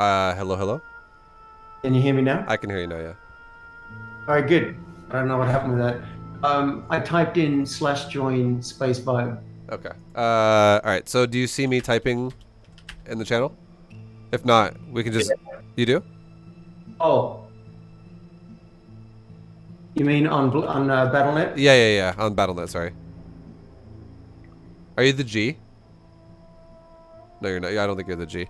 Hello, hello. Can you hear me now? I can hear you now, yeah. All right, good. I don't know what happened with that. I typed in /join space vibe. Okay. All right. So do you see me typing in the channel? If not, we can just... You do? Oh, you mean on BattleNet? Yeah, yeah, yeah. On BattleNet, sorry. Are you the G? No, you're not. I don't think you're the G.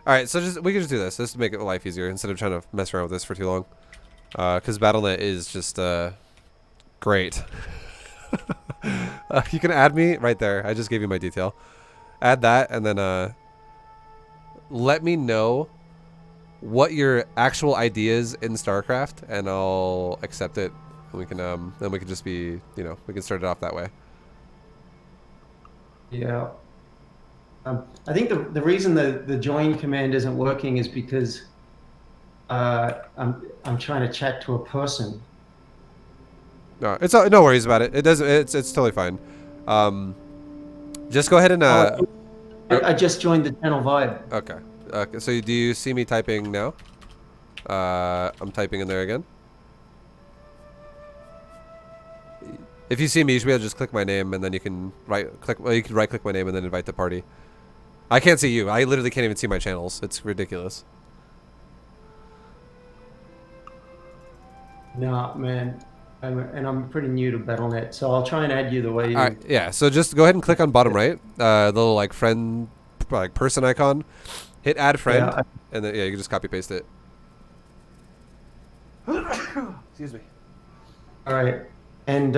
All right, so we can just do this. Just to make it life easier instead of trying to mess around with this for too long. Because BattleNet is just great. You can add me right there. I just gave you my detail. Add that, and then let me know what your actual ideas in StarCraft, and I'll accept it. And we can then we can just be, we can start it off that way. Yeah. I think the reason the join command isn't working is because I'm trying to chat to a person. No, it's no worries about it. It doesn't. It's totally fine. Just go ahead and Oh, I just joined the channel vibe. Okay. Okay. So do you see me typing now? I'm typing in there again. If you see me, you should be able to just click my name, and then you can right-click. Well, you can right-click my name and then invite the party. I can't see you. I literally can't even see my channels. It's ridiculous. No, man. I'm pretty new to BattleNet, so I'll try and add you the way you... All right. Yeah. So just go ahead and click on bottom right, the little like friend, like person icon. Hit add friend, Yeah, and then yeah, you can just copy paste it. Excuse me. all right. And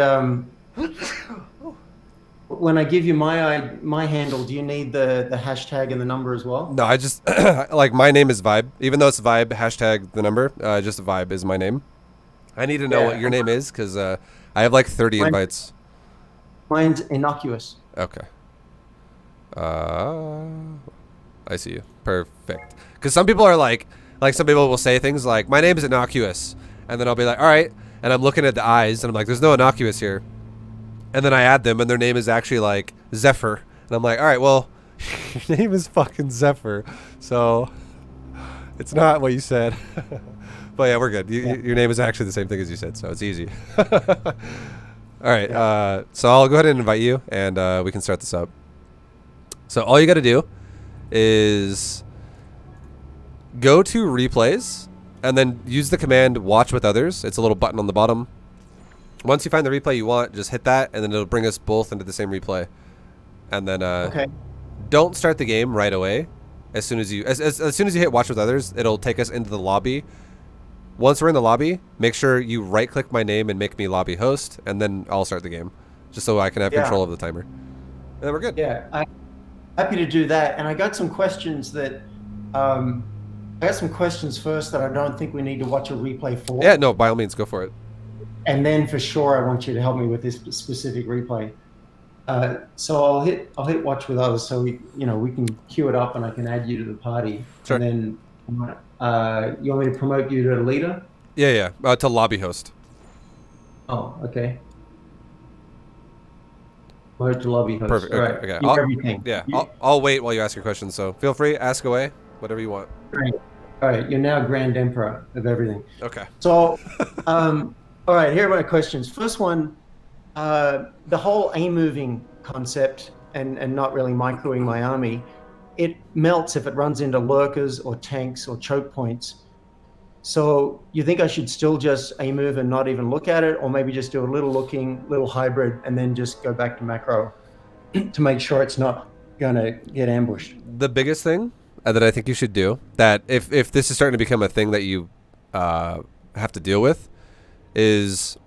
when I give you my handle, do you need the hashtag and the number as well? No, I just like my name is ViBE, even though it's ViBE hashtag the number. Just ViBE is my name. I need to know what Yeah, your name is because I have like 30 invites. mine's innocuous. Okay. I see you. Perfect. Because some people are like some people will say things like, "My name is innocuous," and then I'll be like, "All right," and I'm looking at the eyes and I'm like, "There's no innocuous here," and then I add them and their name is actually like Zephyr, and I'm like, "All right, well, your name is fucking Zephyr, so it's not what you said." But yeah, we're good. Yeah. Your name is actually the same thing as you said, so it's easy. All right. So I'll go ahead and invite you, and we can start this up. So all you got to do is go to replays, and then use the command watch with others. It's a little button on the bottom. Once you find the replay you want, just hit that, and then it'll bring us both into the same replay. And then Okay. don't start the game right away. As soon as you hit watch with others, it'll take us into the lobby. Once we're in the lobby, make sure you right-click my name and make me lobby host, and then I'll start the game, just so I can have Yeah. control of the timer. And then we're good. Yeah. I'm happy to do that. And I got some questions that I got some questions first that I don't think we need to watch a replay for. Yeah, no, by all means, go for it. And then for sure, I want you to help me with this specific replay. So I'll hit watch with others, so we can queue it up and I can add you to the party. Sure. And then you want me to promote you to leader? Yeah, yeah. To lobby host. Oh, okay. Promote to lobby host. Perfect. All Okay. right. Okay. Everything. Yeah. I'll wait while you ask your questions. So feel free, ask away, whatever you want. Great. All right. You're now Grand Emperor of everything. Okay. So, all right. Here are my questions. First one, the whole A-moving concept and not really microing my army, it melts if it runs into lurkers or tanks or choke points. So you think I should still just A-move and not even look at it, or maybe just do a little looking, little hybrid, and then just go back to macro to make sure it's not going to get ambushed? The biggest thing that I think you should do, that if this is starting to become a thing that you have to deal with, is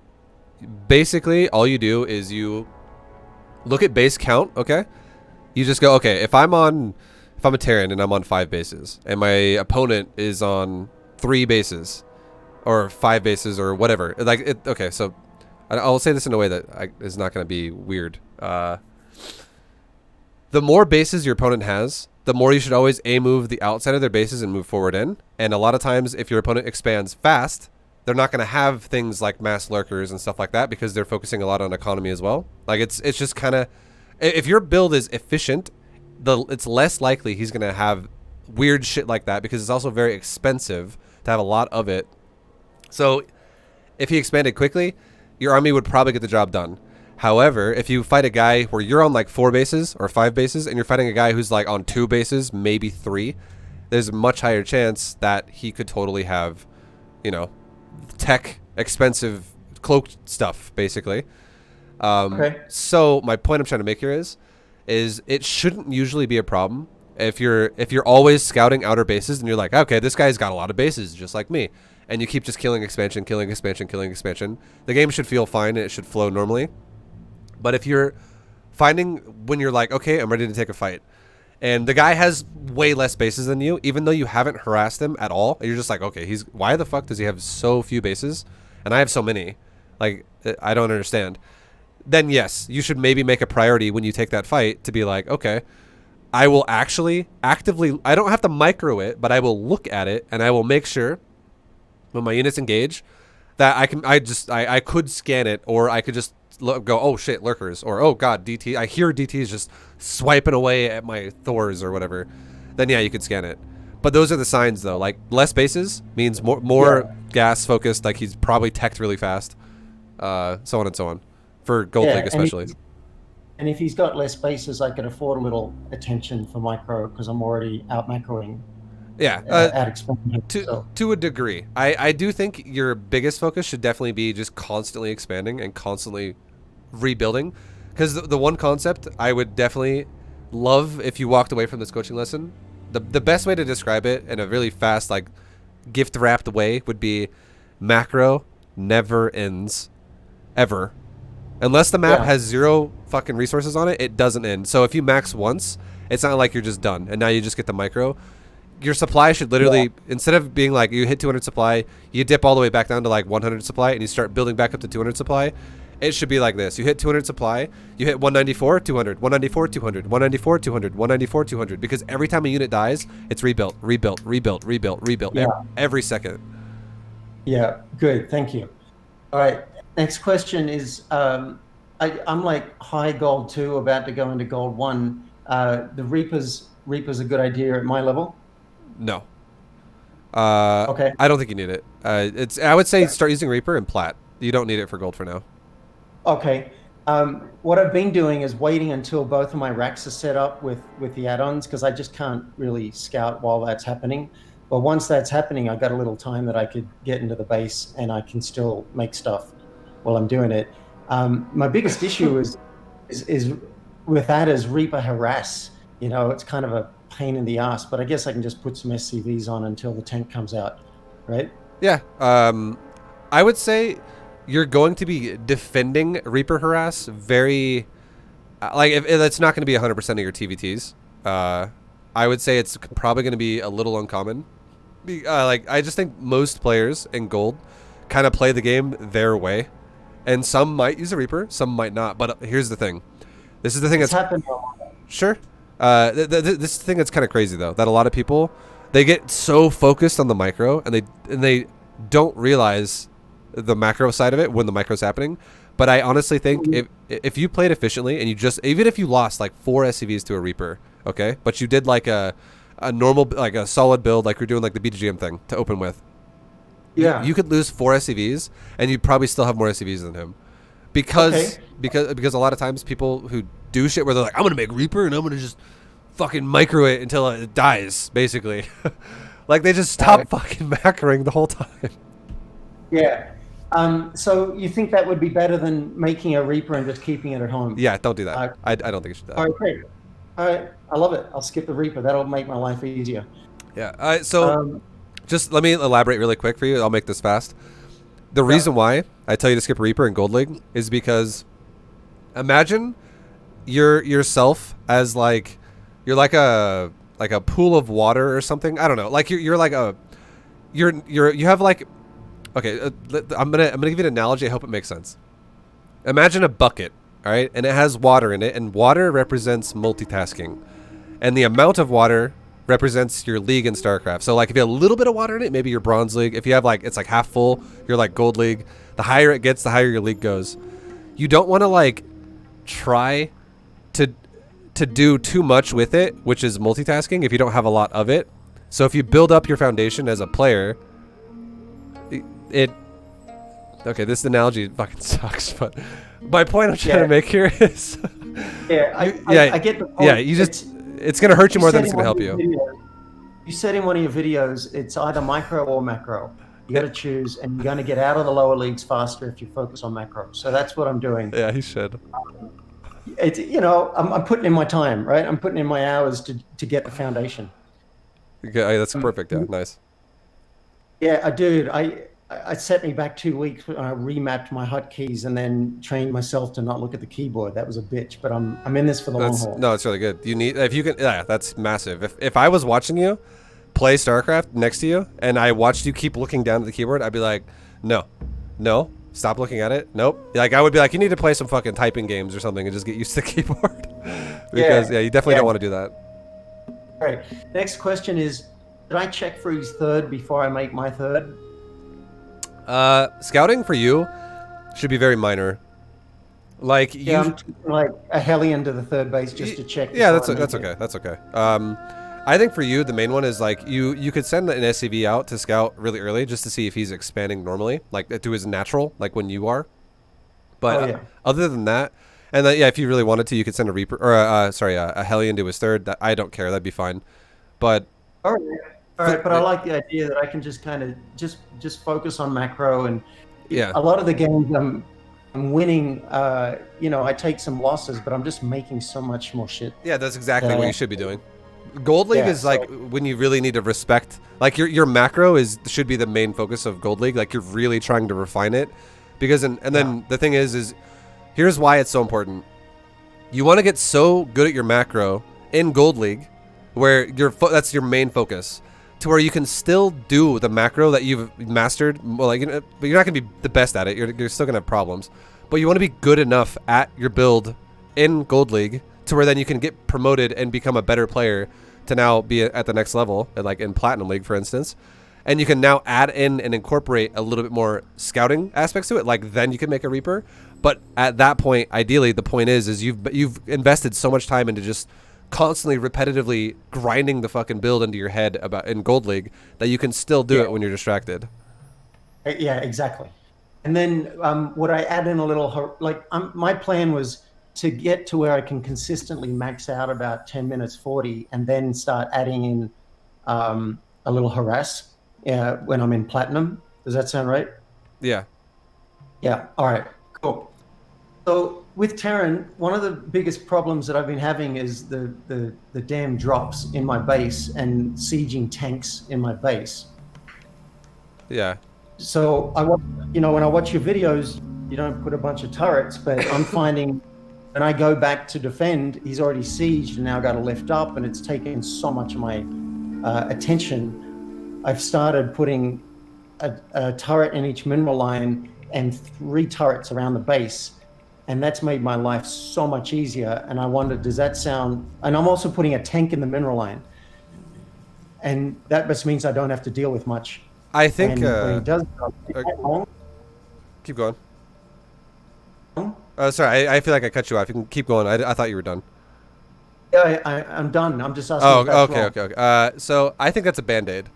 basically all you do is you look at base count. Okay, you just go, okay, if I'm a Terran and I'm on 5 bases and my opponent is on 3 bases or 5 bases or whatever, like it, okay, so I'll say this in a way that is not going to be weird. The more bases your opponent has, the more you should always A-move the outside of their bases and move forward in. And a lot of times, if your opponent expands fast, they're not going to have things like mass lurkers and stuff like that because they're focusing a lot on economy as well. Like it's just kind of, if your build is efficient, it's less likely he's going to have weird shit like that, because it's also very expensive to have a lot of it. So if he expanded quickly, your army would probably get the job done. However, if you fight a guy where you're on like 4 bases or 5 bases and you're fighting a guy who's like on 2 bases, maybe 3, there's a much higher chance that he could totally have, you know, tech, expensive cloaked stuff, basically. Okay. So my point I'm trying to make here is it shouldn't usually be a problem if you're always scouting outer bases and you're like, okay, this guy's got a lot of bases just like me, and you keep just killing expansion, killing expansion, killing expansion. The game should feel fine and it should flow normally. But if you're finding when you're like, okay, I'm ready to take a fight, and the guy has way less bases than you, even though you haven't harassed him at all, and you're just like, okay, why the fuck does he have so few bases and I have so many? Like, I don't understand. Then yes, you should maybe make a priority when you take that fight to be like, okay, I will actually actively, I don't have to micro it, but I will look at it and I will make sure when my units engage that I could scan it, or I could just go, oh shit, lurkers, or oh god, DT, I hear DT is just swiping away at my Thors or whatever. Then yeah, you could scan it. But those are the signs though, like less bases means more gas focused, like he's probably teched really fast, so on and so on. For Gold League especially. And if he's got less bases, I can afford a little attention for micro because I'm already out macroing. Yeah, out expanding. To a degree. I do think your biggest focus should definitely be just constantly expanding and constantly rebuilding. Because the one concept I would definitely love if you walked away from this coaching lesson, the best way to describe it in a really fast, like, gift-wrapped way would be macro never ends. Ever. Unless the map has 0 fucking resources on it, it doesn't end. So if you max once, it's not like you're just done and now you just get the micro. Your supply should literally, instead of being like you hit 200 supply, you dip all the way back down to like 100 supply and you start building back up to 200 supply. It should be like this. You hit 200 supply, you hit 194, 200, 194, 200, 194, 200, 194, 200. Because every time a unit dies, it's rebuilt, rebuilt, rebuilt, rebuilt, rebuilt every second. Yeah, good. Thank you. All right. Next question is, I'm like high gold 2, about to go into gold 1. The Reaper's a good idea at my level? No. Okay. I don't think you need it. I would say start using Reaper and Plat. You don't need it for gold for now. Okay. What I've been doing is waiting until both of my racks are set up with the add-ons, because I just can't really scout while that's happening. But once that's happening, I got a little time that I could get into the base and I can still make stuff while I'm doing it. My biggest issue is with that is Reaper harass. You know, it's kind of a pain in the ass, but I guess I can just put some SCVs on until the tank comes out, right? Yeah. I would say you're going to be defending Reaper harass very, like, if it's not going to be 100% of your TVTs. I would say it's probably going to be a little uncommon. Like, I just think most players in gold kind of play the game their way. And some might use a Reaper, some might not. But here's the thing. This is the thing that's happened. Sure. This thing that's kind of crazy though, that a lot of people, they get so focused on the micro and they don't realize the macro side of it when the micro's happening. But I honestly think if you played efficiently and you just, even if you lost like 4 SCVs to a Reaper, okay, but you did like a normal, like a solid build, like you're doing like the B2GM thing to open with. Yeah. You could lose 4 SCVs and you'd probably still have more SCVs than him. Because a lot of times people who do shit where they're like, I'm going to make Reaper and I'm going to just fucking micro it until it dies, basically. Like they just stop fucking macroing the whole time. Yeah. So you think that would be better than making a Reaper and just keeping it at home? Yeah, don't do that. I don't think you should do that. All right, great. All right, I love it. I'll skip the Reaper. That'll make my life easier. Yeah. So just let me elaborate really quick for you. I'll make this fast. The reason why I tell you to skip Reaper in Gold League is because imagine yourself as like you're like a pool of water or something. I don't know. Like you're like you have like, okay, I'm gonna give you an analogy. I hope it makes sense. Imagine a bucket, all right, and it has water in it, and water represents multitasking, and the amount of water represents your league in StarCraft. So like if you have a little bit of water in it, maybe your Bronze League. If you have like it's like half full, you're like Gold League. The higher it gets, the higher your league goes. You don't want to like try to do too much with it, which is multitasking, if you don't have a lot of it, So if you build up your foundation as a player, okay, this analogy fucking sucks, but my point I'm trying to make here is I get the point. Yeah, it's gonna hurt you more than it's gonna help you. You said in one of your videos, it's either micro or macro. You got to choose, and you're going to get out of the lower leagues faster if you focus on macro. So that's what I'm doing. Yeah, he should. It's, you know, I'm putting in my time, right? I'm putting in my hours to get the foundation. Okay, that's perfect. Yeah, nice. Yeah, dude, I set me back 2 weeks when I remapped my hotkeys and then trained myself to not look at the keyboard. That was a bitch, but I'm in this for the long haul. No, it's really good. You need, if you can, yeah, that's massive. If I was watching you play StarCraft next to you and I watched you keep looking down at the keyboard, I'd be like, no, stop looking at it. Nope. Like I would be like, you need to play some fucking typing games or something and just get used to the keyboard. Because you definitely don't want to do that. All right. Next question is, did I check for his third before I make my third? Scouting for you should be very minor. Like I'm like a Hellion to the third base just to check. Yeah, that's okay. That's okay. I think for you the main one is like you could send an SCV out to scout really early just to see if he's expanding normally, like to his natural, like when you are. But other than that, and then, if you really wanted to, you could send a Reaper or a Hellion to his third. I don't care. That'd be fine. But all right, but I like the idea that I can just kind of just focus on macro, and a lot of the games I'm winning. You know, I take some losses, but I'm just making so much more shit. Yeah, that's exactly what you should be doing. Gold League is like when you really need to respect, like your macro should be the main focus of Gold League. Like you're really trying to refine it, because and then the thing is here's why it's so important. You want to get so good at your macro in Gold League, where that's your main focus, to where you can still do the macro that you've mastered. Well, like, but you're not gonna be the best at it. You're still gonna have problems, but you want to be good enough at your build in Gold League to where then you can get promoted and become a better player to now be at the next level, like in Platinum League, for instance. And you can now add in and incorporate a little bit more scouting aspects to it. Like then you can make a Reaper. But at that point, ideally, the point is you've invested so much time into just constantly repetitively grinding the fucking build into your head in Gold League that you can still do it when you're distracted. Yeah, exactly. And then would I add in a little, my plan was to get to where I can consistently max out about 10 minutes 40 and then start adding in a little harass when I'm in Platinum. Does that sound right? Yeah. Yeah. All right. Cool. So with Terran, one of the biggest problems that I've been having is the damn drops in my base and sieging tanks in my base. Yeah. So when I watch your videos, you don't put a bunch of turrets, but I'm finding when I go back to defend, he's already sieged and now got to lift up, and it's taken so much of my attention. I've started putting a turret in each mineral line and 3 turrets around the base. And that's made my life so much easier. And I wonder, does that sound... And I'm also putting a tank in the mineral line. And that just means I don't have to deal with much. I think... keep going. Sorry, I feel like I cut you off. You can keep going. I thought you were done. Yeah, I'm done. I'm just asking. Oh, okay. So I think that's a Band-Aid.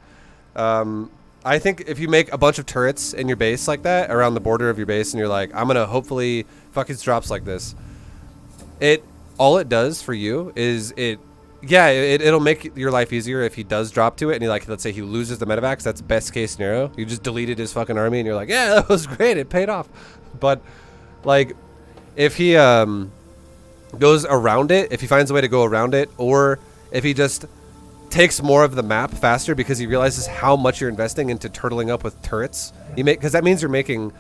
I think if you make a bunch of turrets in your base like that, around the border of your base, and you're like, I'm gonna hopefully fuck his drops like this, all it does for you is it'll make your life easier if he does drop to it, and let's say he loses the medevacs. That's best case scenario. You just deleted his fucking army, and you're like, yeah, that was great, it paid off. But like, if he goes around it, if he finds a way to go around it, or if he just takes more of the map faster because he realizes how much you're investing into turtling up with turrets, because that means you're making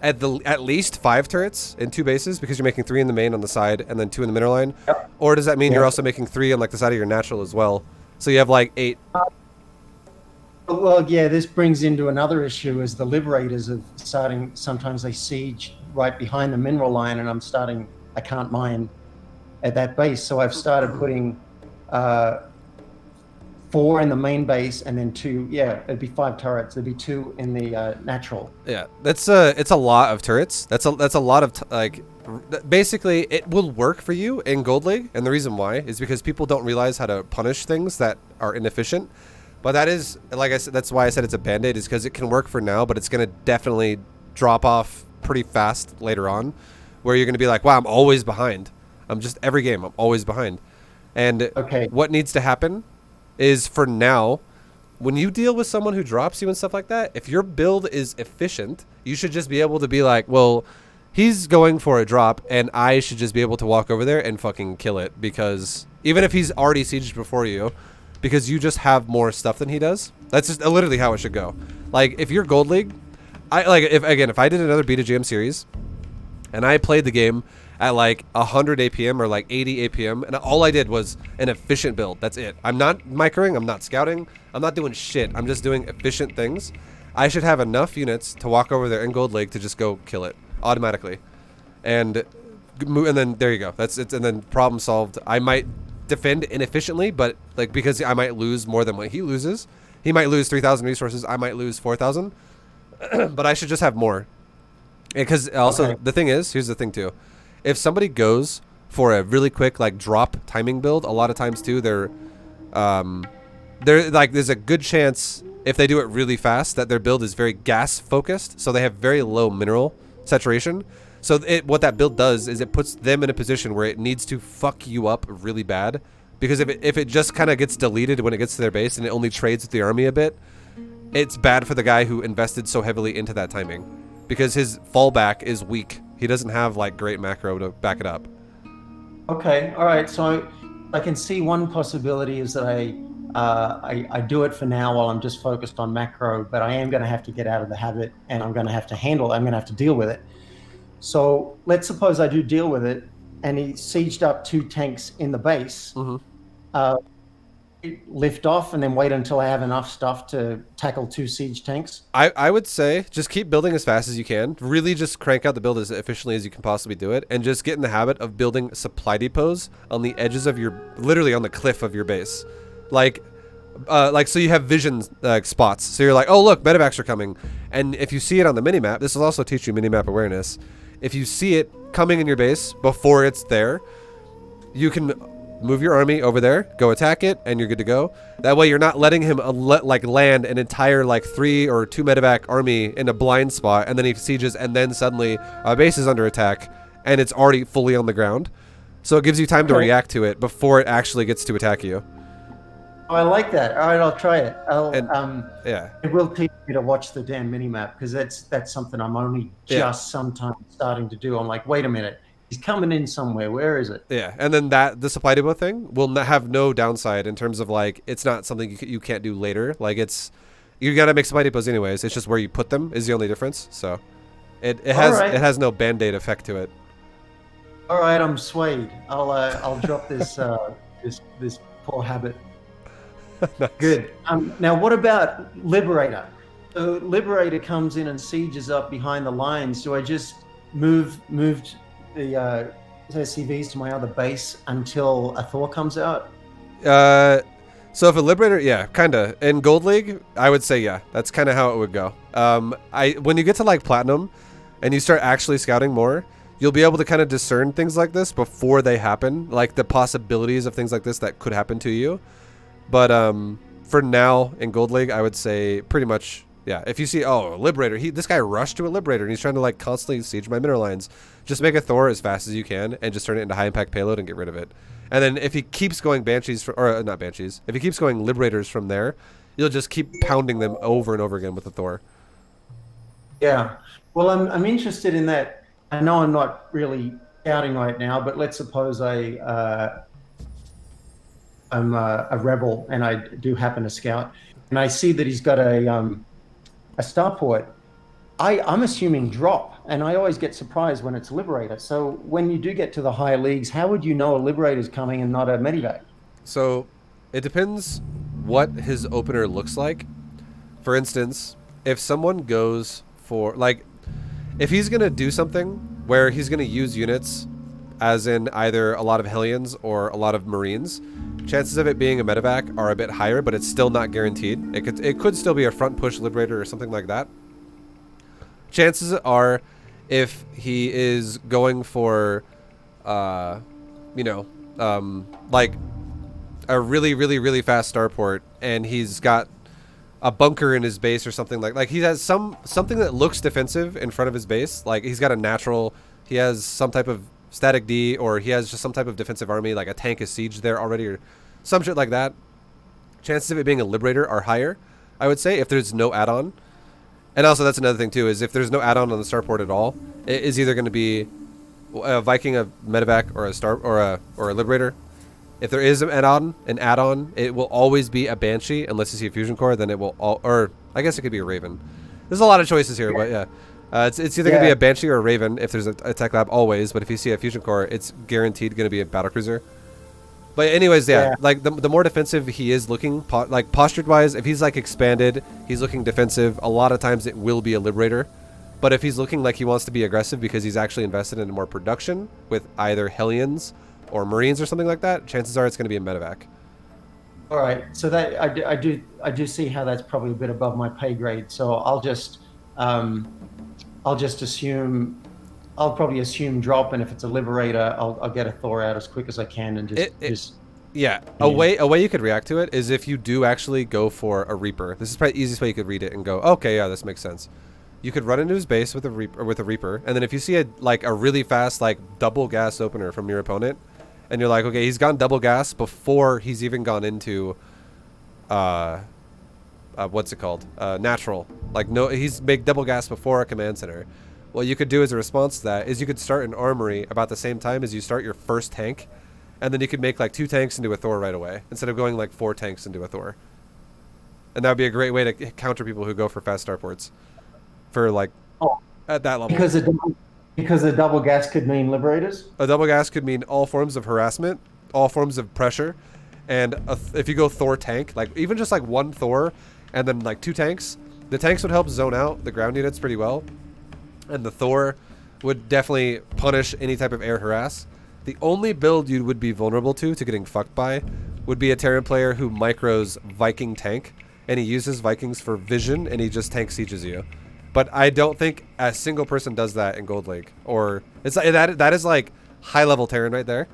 at least 5 turrets in 2 bases, because you're making 3 in the main on the side and then 2 in the middle line. Yep. Or does that mean you're also making 3 on like the side of your natural as well? So you have like 8. Well, yeah, this brings into another issue, is the liberators of starting, sometimes they siege right behind the mineral line, and I can't mine at that base. So I've started putting 4 in the main base, and then 2. Yeah, it'd be 5 turrets. There'd be 2 in the natural. Yeah, it's a lot of turrets. That's a lot of basically it will work for you in Gold League, and the reason why is because people don't realize how to punish things that are inefficient. But that is, like I said, that's why I said it's a band-aid, is because it can work for now, but it's going to definitely drop off pretty fast later on, where you're going to be like, wow, I'm always behind. I'm just, every game, I'm always behind. And Okay. what needs to happen is, for now, when you deal with someone who drops you and stuff like that, if your build is efficient, you should just be able to be like, well, he's going for a drop, and I should just be able to walk over there and fucking kill it, because even if he's already sieged before you, because you just have more stuff than he does. That's just literally how it should go. Like, if you're Gold League, if I did another B2GM series, and I played the game at like 100 APM or like 80 APM, and all I did was an efficient build. That's it. I'm not microing, I'm not scouting, I'm not doing shit. I'm just doing efficient things. I should have enough units to walk over there in Gold League to just go kill it automatically. And then there you go. That's it. And then problem solved. I might defend inefficiently, but like, because I might lose more than what he loses. He might lose 3,000 resources. I might lose 4,000. But I should just have more. Because also, the thing is, here's the thing too. If somebody goes for a really quick like drop timing build, a lot of times too, they're like, there's a good chance if they do it really fast that their build is very gas focused, so they have very low mineral saturation. So what that build does is it puts them in a position where it needs to fuck you up really bad, because if it just kind of gets deleted when it gets to their base and it only trades with the army a bit, it's bad for the guy who invested so heavily into that timing, because his fallback is weak. He doesn't have like great macro to back it up. Okay. All right. So I can see one possibility is that I do it for now while I'm just focused on macro, but I am going to have to get out of the habit, and I'm going to have to handle it. I'm going to have to deal with it. So let's suppose I do deal with it, and he sieged up 2 tanks in the base. Lift off and then wait until I have enough stuff to tackle 2 siege tanks. I would say just keep building as fast as you can. Really just crank out the build as efficiently as you can possibly do it, and just get in the habit of building supply depots on the edges of your, literally on the cliff of your base. Like so you have vision spots. So you're like, oh look, medevacs are coming. And if you see it on the minimap, this will also teach you minimap awareness. If you see it coming in your base before it's there, you can move your army over there, go attack it, and you're good to go. That way you're not letting him land an entire like 3 or 2 medevac army in a blind spot, and then he sieges, and then suddenly a base is under attack and it's already fully on the ground. So it gives you time to react to it before it actually gets to attack you. Oh, I like that. All right, I'll try it. Yeah. It will teach me to watch the damn minimap, because that's something I'm only just sometimes starting to do. I'm like, wait a minute, he's coming in somewhere. Where is it? Yeah, and then the supply depot thing will have no downside in terms of like, it's not something you can't do later. Like, you gotta make supply depots anyways. It's just where you put them is the only difference. So it has no band-aid effect to it. All right, I'm swayed. I'll drop this this poor habit. Nice. Good. Now, what about Liberator? So Liberator comes in and sieges up behind the lines. Do I just move the SCVs to my other base until a Thor comes out? So if a Liberator, yeah, kinda. In Gold League, I would say yeah. That's kind of how it would go. When you get to like Platinum, and you start actually scouting more, you'll be able to kind of discern things like this before they happen, like the possibilities of things like this that could happen to you. But for now in Gold League, I would say pretty much, yeah. If you see, oh, a Liberator, this guy rushed to a Liberator and he's trying to like constantly siege my mineral lines, just make a Thor as fast as you can and just turn it into high impact payload and get rid of it. And then if he keeps going Banshees, or not Banshees, if he keeps going Liberators from there, you'll just keep pounding them over and over again with the Thor. Yeah. Well, I'm interested in that. I know I'm not really scouting right now, but let's suppose I'm a rebel and I do happen to scout, and I see that he's got a starport. I'm assuming drop, and I always get surprised when it's Liberator. So when you do get to the higher leagues, how would you know a Liberator's coming and not a medevac? So it depends what his opener looks like. For instance, if someone goes for, like, if he's going to do something where he's going to use units as in either a lot of Hellions or a lot of Marines, chances of it being a medevac are a bit higher, but it's still not guaranteed. It could still be a front push Liberator or something like that. Chances are, if he is going for, like a really, really, really fast starport, and he's got a bunker in his base or something like he has something that looks defensive in front of his base. Like he's got a natural, he has some type of static D, or he has just some type of defensive army, like a tank is sieged there already, or some shit like that. Chances of it being a Liberator are higher, I would say, if there's no add-on. And also that's another thing too, is if there's no add-on on the starport at all, it is either going to be a Viking, a medevac, or a Liberator. If there is an add-on, it will always be a Banshee, unless you see a Fusion Core, then it will or I guess it could be a Raven. There's a lot of choices here, but yeah. It's either going to be a Banshee or a Raven if there's a Tech Lab, always, but if you see a Fusion Core, it's guaranteed going to be a Battlecruiser. But anyways, yeah, like the more defensive he is looking, like postured-wise, if he's like expanded, he's looking defensive, a lot of times it will be a Liberator. But if he's looking like he wants to be aggressive because he's actually invested in more production with either Hellions or Marines or something like that, chances are it's going to be a medevac. All right, so that I do see how that's probably a bit above my pay grade. So I'll just assume, I'll probably assume drop, and if it's a Liberator, I'll get a Thor out as quick as I can and just yeah. A way you could react to it is if you do actually go for a Reaper. This is probably the easiest way you could read it and go, okay, yeah, this makes sense. You could run into his base with a Reaper, and then if you see a really fast double gas opener from your opponent, and you're like, okay, he's gone double gas before he's even gone into, what's it called? Natural. Like, no, he's made double gas before a command center. What you could do as a response to that is you could start an armory about the same time as you start your first tank, and then you could make 2 tanks into a Thor right away, instead of going 4 tanks into a Thor. And that would be a great way to counter people who go for fast starports. For at that level. Because a double gas could mean Liberators? A double gas could mean all forms of harassment, all forms of pressure, and if you go Thor tank, even just 1 Thor and then 2 tanks, the tanks would help zone out the ground units pretty well, and the Thor would definitely punish any type of air harass. The only build you would be vulnerable to getting fucked by would be a Terran player who micros Viking tank, and he uses Vikings for vision, and he just tank sieges you. But I don't think a single person does that in Gold League. Or it's that is high level Terran right there,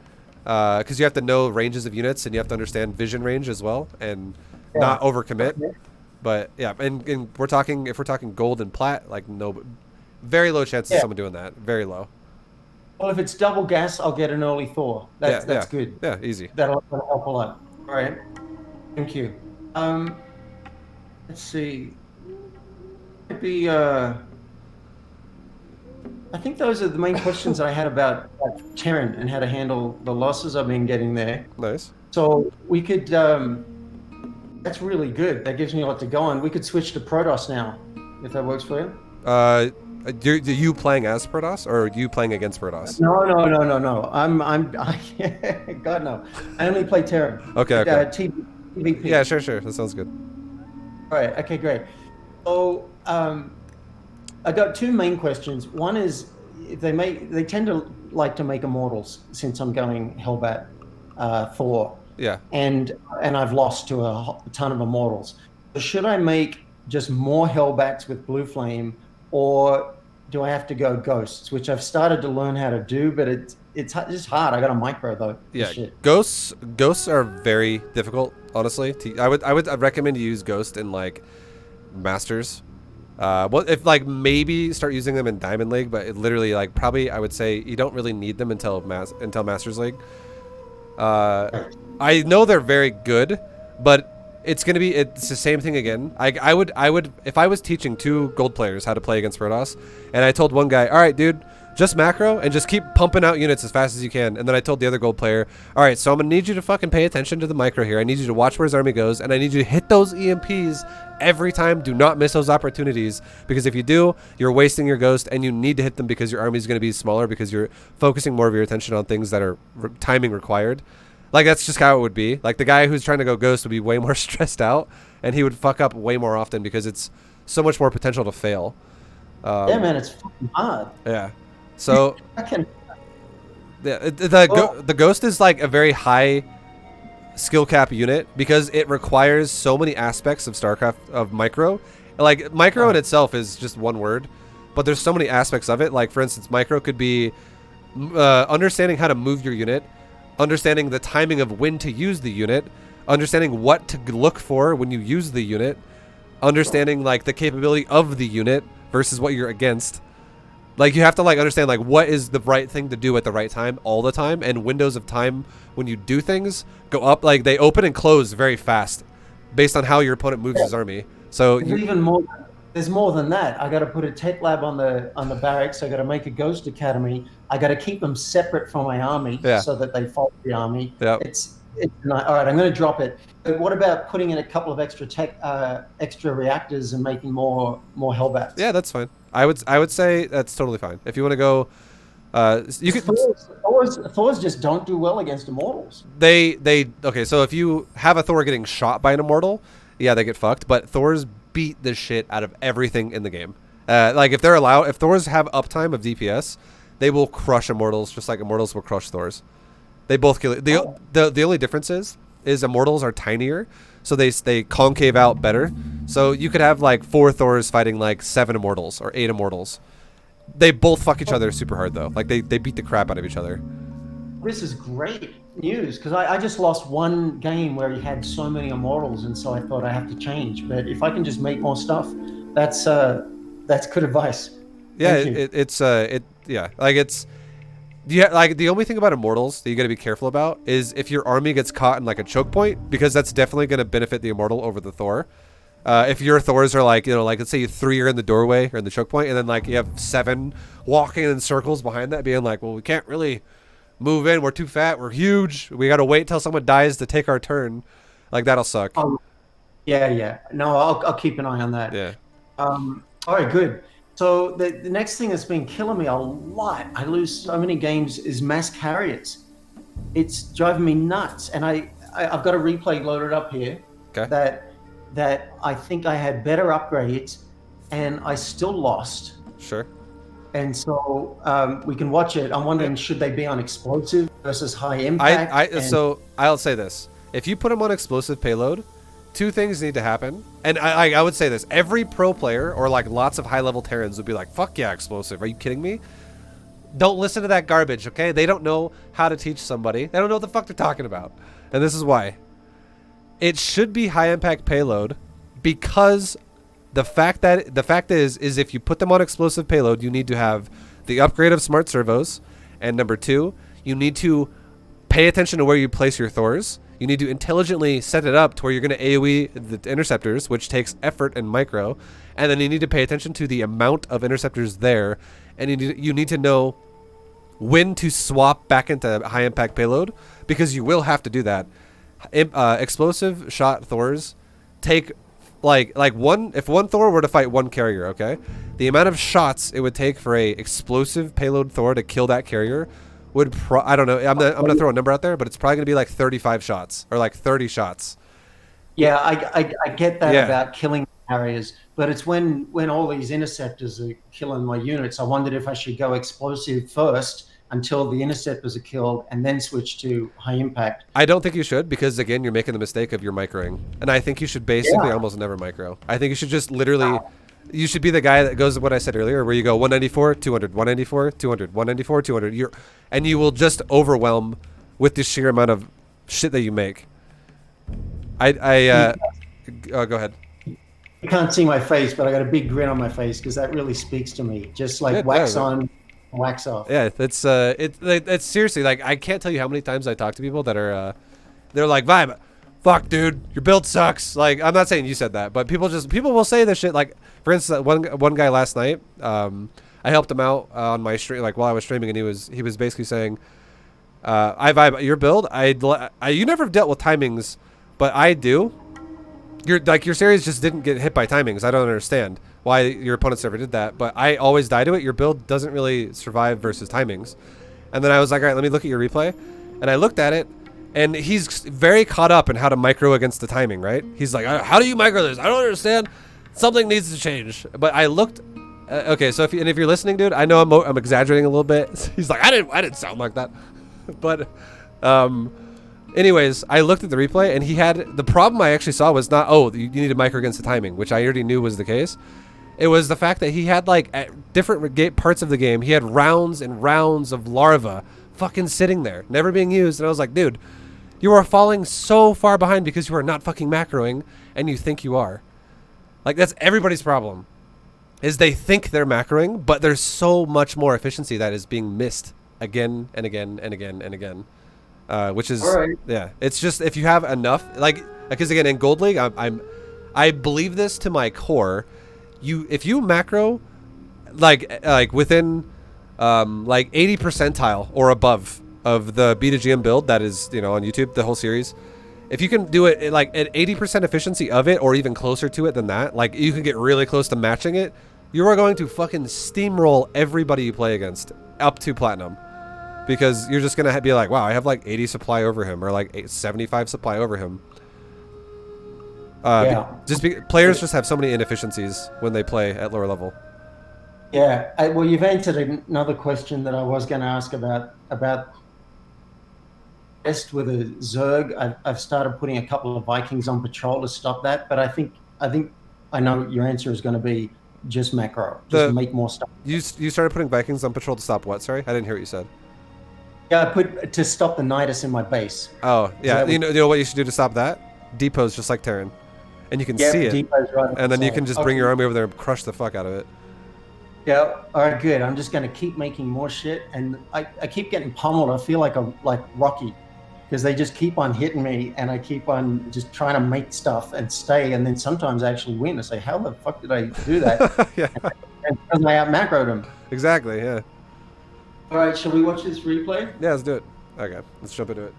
because you have to know ranges of units and you have to understand vision range as well and not overcommit. But yeah, and if we're talking gold and plat, no, very low chances of someone doing that. Very low. Well, if it's double gas, I'll get an early Thor. That's good. Yeah, easy. That'll help a lot. All right. Thank you. Let's see. Maybe I think those are the main questions I had about Terran and how to handle the losses I've been getting there. Nice. So we could, that's really good. That gives me a lot to go on. We could switch to Protoss now, if that works for you. Are you playing as Protoss, or are you playing against Protoss? No. God no. I only play Terran. Okay. TvP. Yeah, sure. That sounds good. All right. Okay, great. So I got 2 main questions. One is they tend to like to make Immortals, since I'm going Hellbat Thor. Yeah. And I've lost to a ton of Immortals. So should I make just more Hellbats with Blue Flame, or do I have to go Ghosts, which I've started to learn how to do, but it's just hard. I got a micro though. Yeah. Ghosts are very difficult, honestly. I would recommend you use Ghost in Masters. If maybe start using them in Diamond League, but it literally probably I would say you don't really need them until Masters League. I know they're very good, but it's the same thing again. I would if I was teaching 2 gold players how to play against Protoss, and I told one guy, all right, dude, just macro and just keep pumping out units as fast as you can. And then I told the other gold player, all right, so I'm going to need you to fucking pay attention to the micro here. I need you to watch where his army goes, and I need you to hit those EMPs every time. Do not miss those opportunities, because if you do, you're wasting your ghost, and you need to hit them because your army is going to be smaller, because you're focusing more of your attention on things that are timing required. That's just how it would be. The guy who's trying to go ghost would be way more stressed out, and he would fuck up way more often because it's so much more potential to fail. Yeah, man, it's fucking hard. Yeah. So the ghost is a very high skill cap unit, because it requires so many aspects of StarCraft of micro. Micro in itself is just one word, but there's so many aspects of it. For instance, micro could be understanding how to move your unit, understanding the timing of when to use the unit, understanding what to look for when you use the unit, understanding like the capability of the unit versus what you're against. Like, you have to like understand like what is the right thing to do at the right time all the time, and windows of time when you do things go up, like they open and close very fast based on how your opponent moves his army. So even more. There's more than that. I got to put a tech lab on the barracks. I got to make a ghost academy. I got to keep them separate from my army so that they follow the army. Yep. It's not, all right. I'm going to drop it. But what about putting in a couple of extra reactors and making more hellbats? Yeah, that's fine. I would say that's totally fine. If you want to go, you could. Thors just don't do well against immortals. Okay. So if you have a Thor getting shot by an immortal, yeah, they get fucked. But Thors beat the shit out of everything in the game. Like if Thors have uptime of DPS, they will crush immortals just like immortals will crush Thors. They both kill it. The only difference is immortals are tinier, so they concave out better. So you could have like 4 Thors fighting like 7 immortals or 8 immortals. They both fuck each other super hard though. Like they beat the crap out of each other. This is great news, because I just lost one game where he had so many immortals, and so I thought I have to change. But if I can just make more stuff, that's good advice. Yeah, like the only thing about immortals that you got to be careful about is if your army gets caught in like a choke point, because that's definitely going to benefit the immortal over the Thor. If your Thors are like, like let's say you 3 are in the doorway or in the choke point, and then like you have 7 walking in circles behind that, being like, well, we can't really move in, we're too fat, we're huge, we got to wait till someone dies to take our turn. Like that'll suck. Yeah. No, I'll keep an eye on that. Yeah. All right, good. So the next thing that's been killing me a lot, I lose so many games, is mass carriers. It's driving me nuts, and I've got a replay loaded up here. Okay. That I think I had better upgrades, and I still lost. Sure. And so we can watch it. I'm wondering, should they be on explosive versus high impact? So I'll say this: if you put them on explosive payload, 2 things need to happen. And I would say this: every pro player or like lots of high level Terrans would be like, "Fuck yeah, explosive! Are you kidding me?" Don't listen to that garbage, okay? They don't know how to teach somebody. They don't know what the fuck they're talking about, and this is why. It should be high impact payload, because the fact is if you put them on explosive payload, you need to have the upgrade of smart servos, and number 2, you need to pay attention to where you place your Thors. You need to intelligently set it up to where you're going to AoE the interceptors, which takes effort and micro, and then you need to pay attention to the amount of interceptors there, and you need to know when to swap back into high impact payload, because you will have to do that. Explosive shot Thors take if one Thor were to fight 1 carrier, okay, the amount of shots it would take for a explosive payload Thor to kill that carrier would I don't know, I'm gonna throw a number out there, but it's probably gonna be like 35 shots or like 30 shots. Yeah, I get that about killing carriers, but it's when all these interceptors are killing my units. I wondered if I should go explosive first until the interceptors are killed and then switch to high impact. I don't think you should, because again, you're making the mistake of your microing, and I think you should basically almost never micro. I think you should just literally you should be the guy that goes what I said earlier, where you go 194 200 194 200 194 200, and you will just overwhelm with the sheer amount of shit that you make. Go ahead. You can't see my face, but I got a big grin on my face, because that really speaks to me. Just like wax on, wax off. Yeah, it's seriously, like, I can't tell you how many times I talk to people that are they're like, ViBE, fuck dude, your build sucks. Like, I'm not saying you said that, but people will say this shit. Like, for instance, one guy last night, I helped him out on my stream, like while I was streaming, and he was basically saying, ViBE, your build, you never dealt with timings, but I do. Your series just didn't get hit by timings. I don't understand why your opponents never did that, but I always die to it. Your build doesn't really survive versus timings. And then I was like, all right, let me look at your replay. And I looked at it, and he's very caught up in how to micro against the timing, right? He's like, how do you micro this? I don't understand. Something needs to change. But I looked, okay, so if you're listening, dude, I know I'm exaggerating a little bit. He's like, I didn't sound like that. But anyways, I looked at the replay, and he had the problem I actually saw was not, you need to micro against the timing, which I already knew was the case. It was the fact that he had, like, at different parts of the game, he had rounds and rounds of larvae fucking sitting there, never being used. And I was like, dude, you are falling so far behind because you are not fucking macroing, and you think you are. Like that's everybody's problem. Is they think they're macroing, but there's so much more efficiency that is being missed again and again and again and again. Which is yeah. It's just if you have enough, like because again in Gold League, I believe this to my core. If you macro like within like 80 percentile or above of the B2GM build that is on YouTube, the whole series. If you can do it like at 80% efficiency of it, or even closer to it than that, like you can get really close to matching it. You are going to fucking steamroll everybody you play against up to platinum, because you're just gonna be like, wow, I have like 80 supply over him, or like 75 supply over him. Players just have so many inefficiencies when they play at lower level. Yeah, well, you've answered another question that I was going to ask about best with a Zerg. I've started putting a couple of Vikings on patrol to stop that, but I think I know your answer is going to be just macro, just make more stuff. You started putting Vikings on patrol to stop what? Sorry, I didn't hear what you said. Yeah, I put to stop the Nidus in my base. Oh yeah, you know what you should do to stop that? Depots just like Terran, and you can see it, right, and then you can just bring your army over there and crush the fuck out of it. Yeah, all right, good. I'm just going to keep making more shit, and I keep getting pummeled. I feel like Rocky, because they just keep on hitting me, and I keep on just trying to make stuff and stay, and then sometimes I actually win. I say, how the fuck did I do that? Yeah. And because I out-macroed them. Exactly, yeah. All right, shall we watch this replay? Yeah, let's do it. Okay, let's jump into it.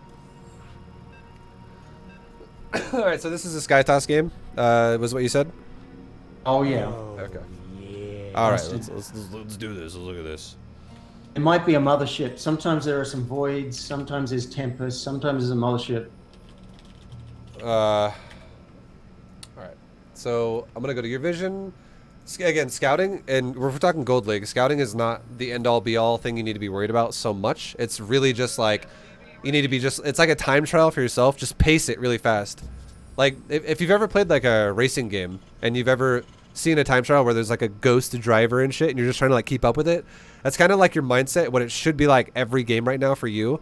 All right, so this is a Sky Toss game, was what you said? Oh, yeah. Okay. All right, let's do this. Let's look at this. It might be a mothership. Sometimes there are some voids. Sometimes there's Tempest. Sometimes there's a mothership. All right. So I'm gonna go to your vision. Again, scouting, and we're talking Gold League. Scouting is not the end-all, be-all thing you need to be worried about so much. It's really just like you need to be it's like a time trial for yourself. Just pace it really fast. Like if you've ever played like a racing game and you've ever seen a time trial where there's like a ghost driver and shit and you're just trying to like keep up with it, that's kind of like your mindset, what it should be like every game right now for you,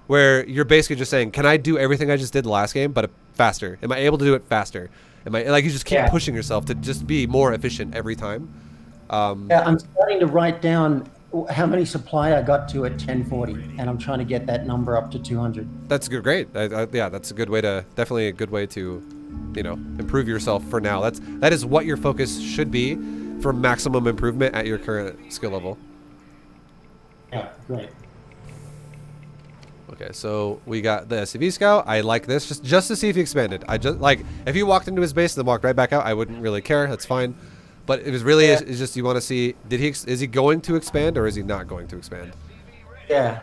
where you're basically just saying, can I do everything I just did the last game but faster? Am I able to do it faster? Am I like, you just keep pushing yourself to just be more efficient every time. Yeah, I'm starting to write down how many supply I got to at 1040, and I'm trying to get that number up to 200. That's good, great. Yeah, that's a good way to, definitely a good way to improve yourself for now. That is what your focus should be for maximum improvement at your current skill level. Yeah, great. Okay, so we got the SCV scout. I like this just to see if he expanded. I just like if he walked into his base and then walked right back out, I wouldn't really care. That's fine. But it was really it's just you want to see, is he going to expand or is he not going to expand? Yeah.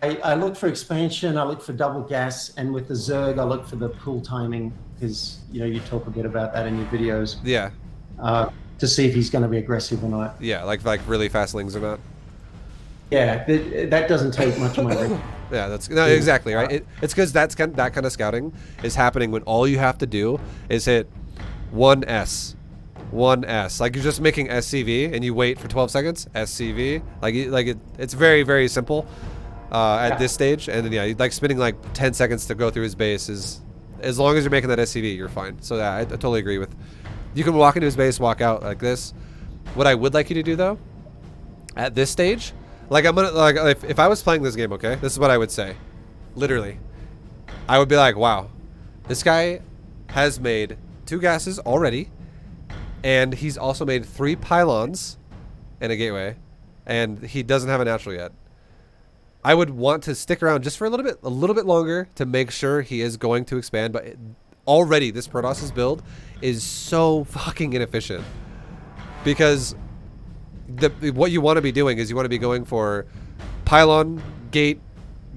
I look for expansion, I look for double gas, and with the Zerg, I look for the pull timing, because you talk a bit about that in your videos. Yeah. To see if he's going to be aggressive or not. Yeah, like really fast lings or not. Yeah, that doesn't take much of my risk. Yeah, that's no, exactly right. It's because that kind of scouting is happening when all you have to do is hit 1S. Like you're just making SCV and you wait for 12 seconds. SCV, it's very, very simple at this stage. And then like spending like 10 seconds to go through his base is, as long as you're making that SCV, you're fine. So yeah, I totally agree with. You can walk into his base, walk out like this. What I would like you to do though, at this stage, like I'm gonna if I was playing this game, okay, this is what I would say. Literally, I would be like, wow, this guy has made 2 gases already. And he's also made 3 pylons and a gateway, and he doesn't have a natural yet. I would want to stick around just for a little bit longer to make sure he is going to expand. But already this Protoss' build is so fucking inefficient, because what you want to be doing is you want to be going for pylon, gate,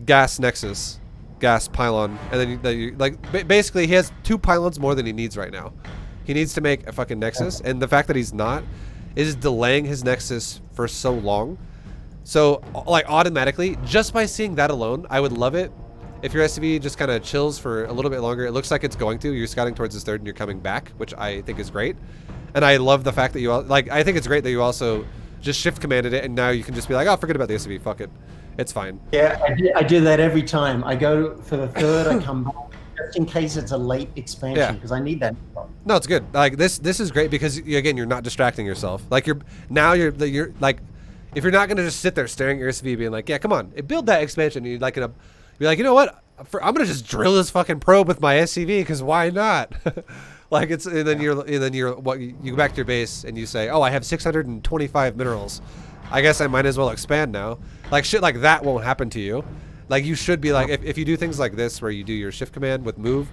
gas, nexus, gas, pylon, and then you like basically he has 2 pylons more than he needs right now. He needs to make a fucking nexus, and the fact that he's not is delaying his nexus for so long. So, like, automatically, just by seeing that alone, I would love it if your SCV just kind of chills for a little bit longer. It looks like it's going to. You're scouting towards his 3rd and you're coming back, which I think is great. And I love the fact that I think it's great that you also just shift commanded it, and now you can just be like, oh, forget about the SCV, fuck it. It's fine. Yeah, I do that every time. I go for the 3rd, I come back, just in case it's a late expansion, because I need that. No, it's good. Like this is great because again, you're not distracting yourself. Like you're like, if you're not gonna just sit there staring at your SV being like, yeah, come on, build that expansion. You're like gonna be like, you know what? I'm gonna just drill this fucking probe with my SCV because why not? Like it's and then you're what you go back to your base and you say, oh, I have 625 minerals. I guess I might as well expand now. Like shit like that won't happen to you. Like you should be like if you do things like this where you do your shift command with move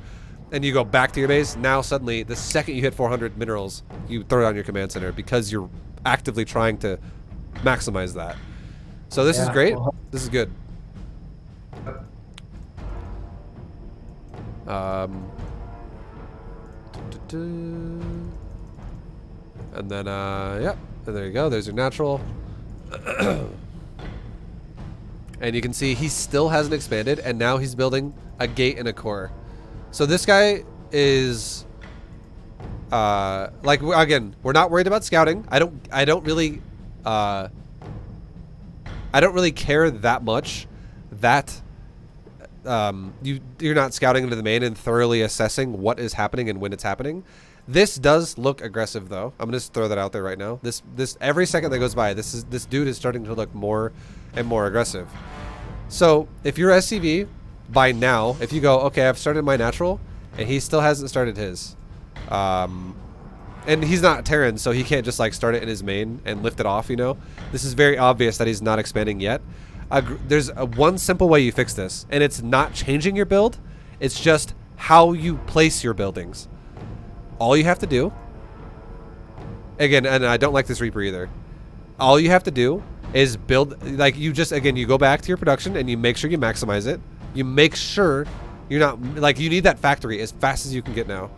and you go back to your base, now suddenly the second you hit 400 minerals, you throw it on your command center because you're actively trying to maximize that. So this is great. This is good. And then yep, and there you go. There's your natural. And you can see he still hasn't expanded, and now he's building a gate and a core. So this guy is like, again, we're not worried about scouting. I don't really care that much that you're not scouting into the main and thoroughly assessing what is happening and when it's happening. This does look aggressive though. I'm gonna just throw that out there right now. This every second that goes by, this dude is starting to look more and more aggressive. So if you're SCV by now, if you go, okay, I've started my natural and he still hasn't started his, and he's not Terran, so he can't just like start it in his main and lift it off, you know. This is very obvious that he's not expanding yet. There's one simple way you fix this, and it's not changing your build, it's just how you place your buildings. All you have to do, again, and I don't like this Reaper either, all you have to do is build, like you just, again, you go back to your production and you make sure you maximize it. You make sure you're not, like you need that factory as fast as you can get now.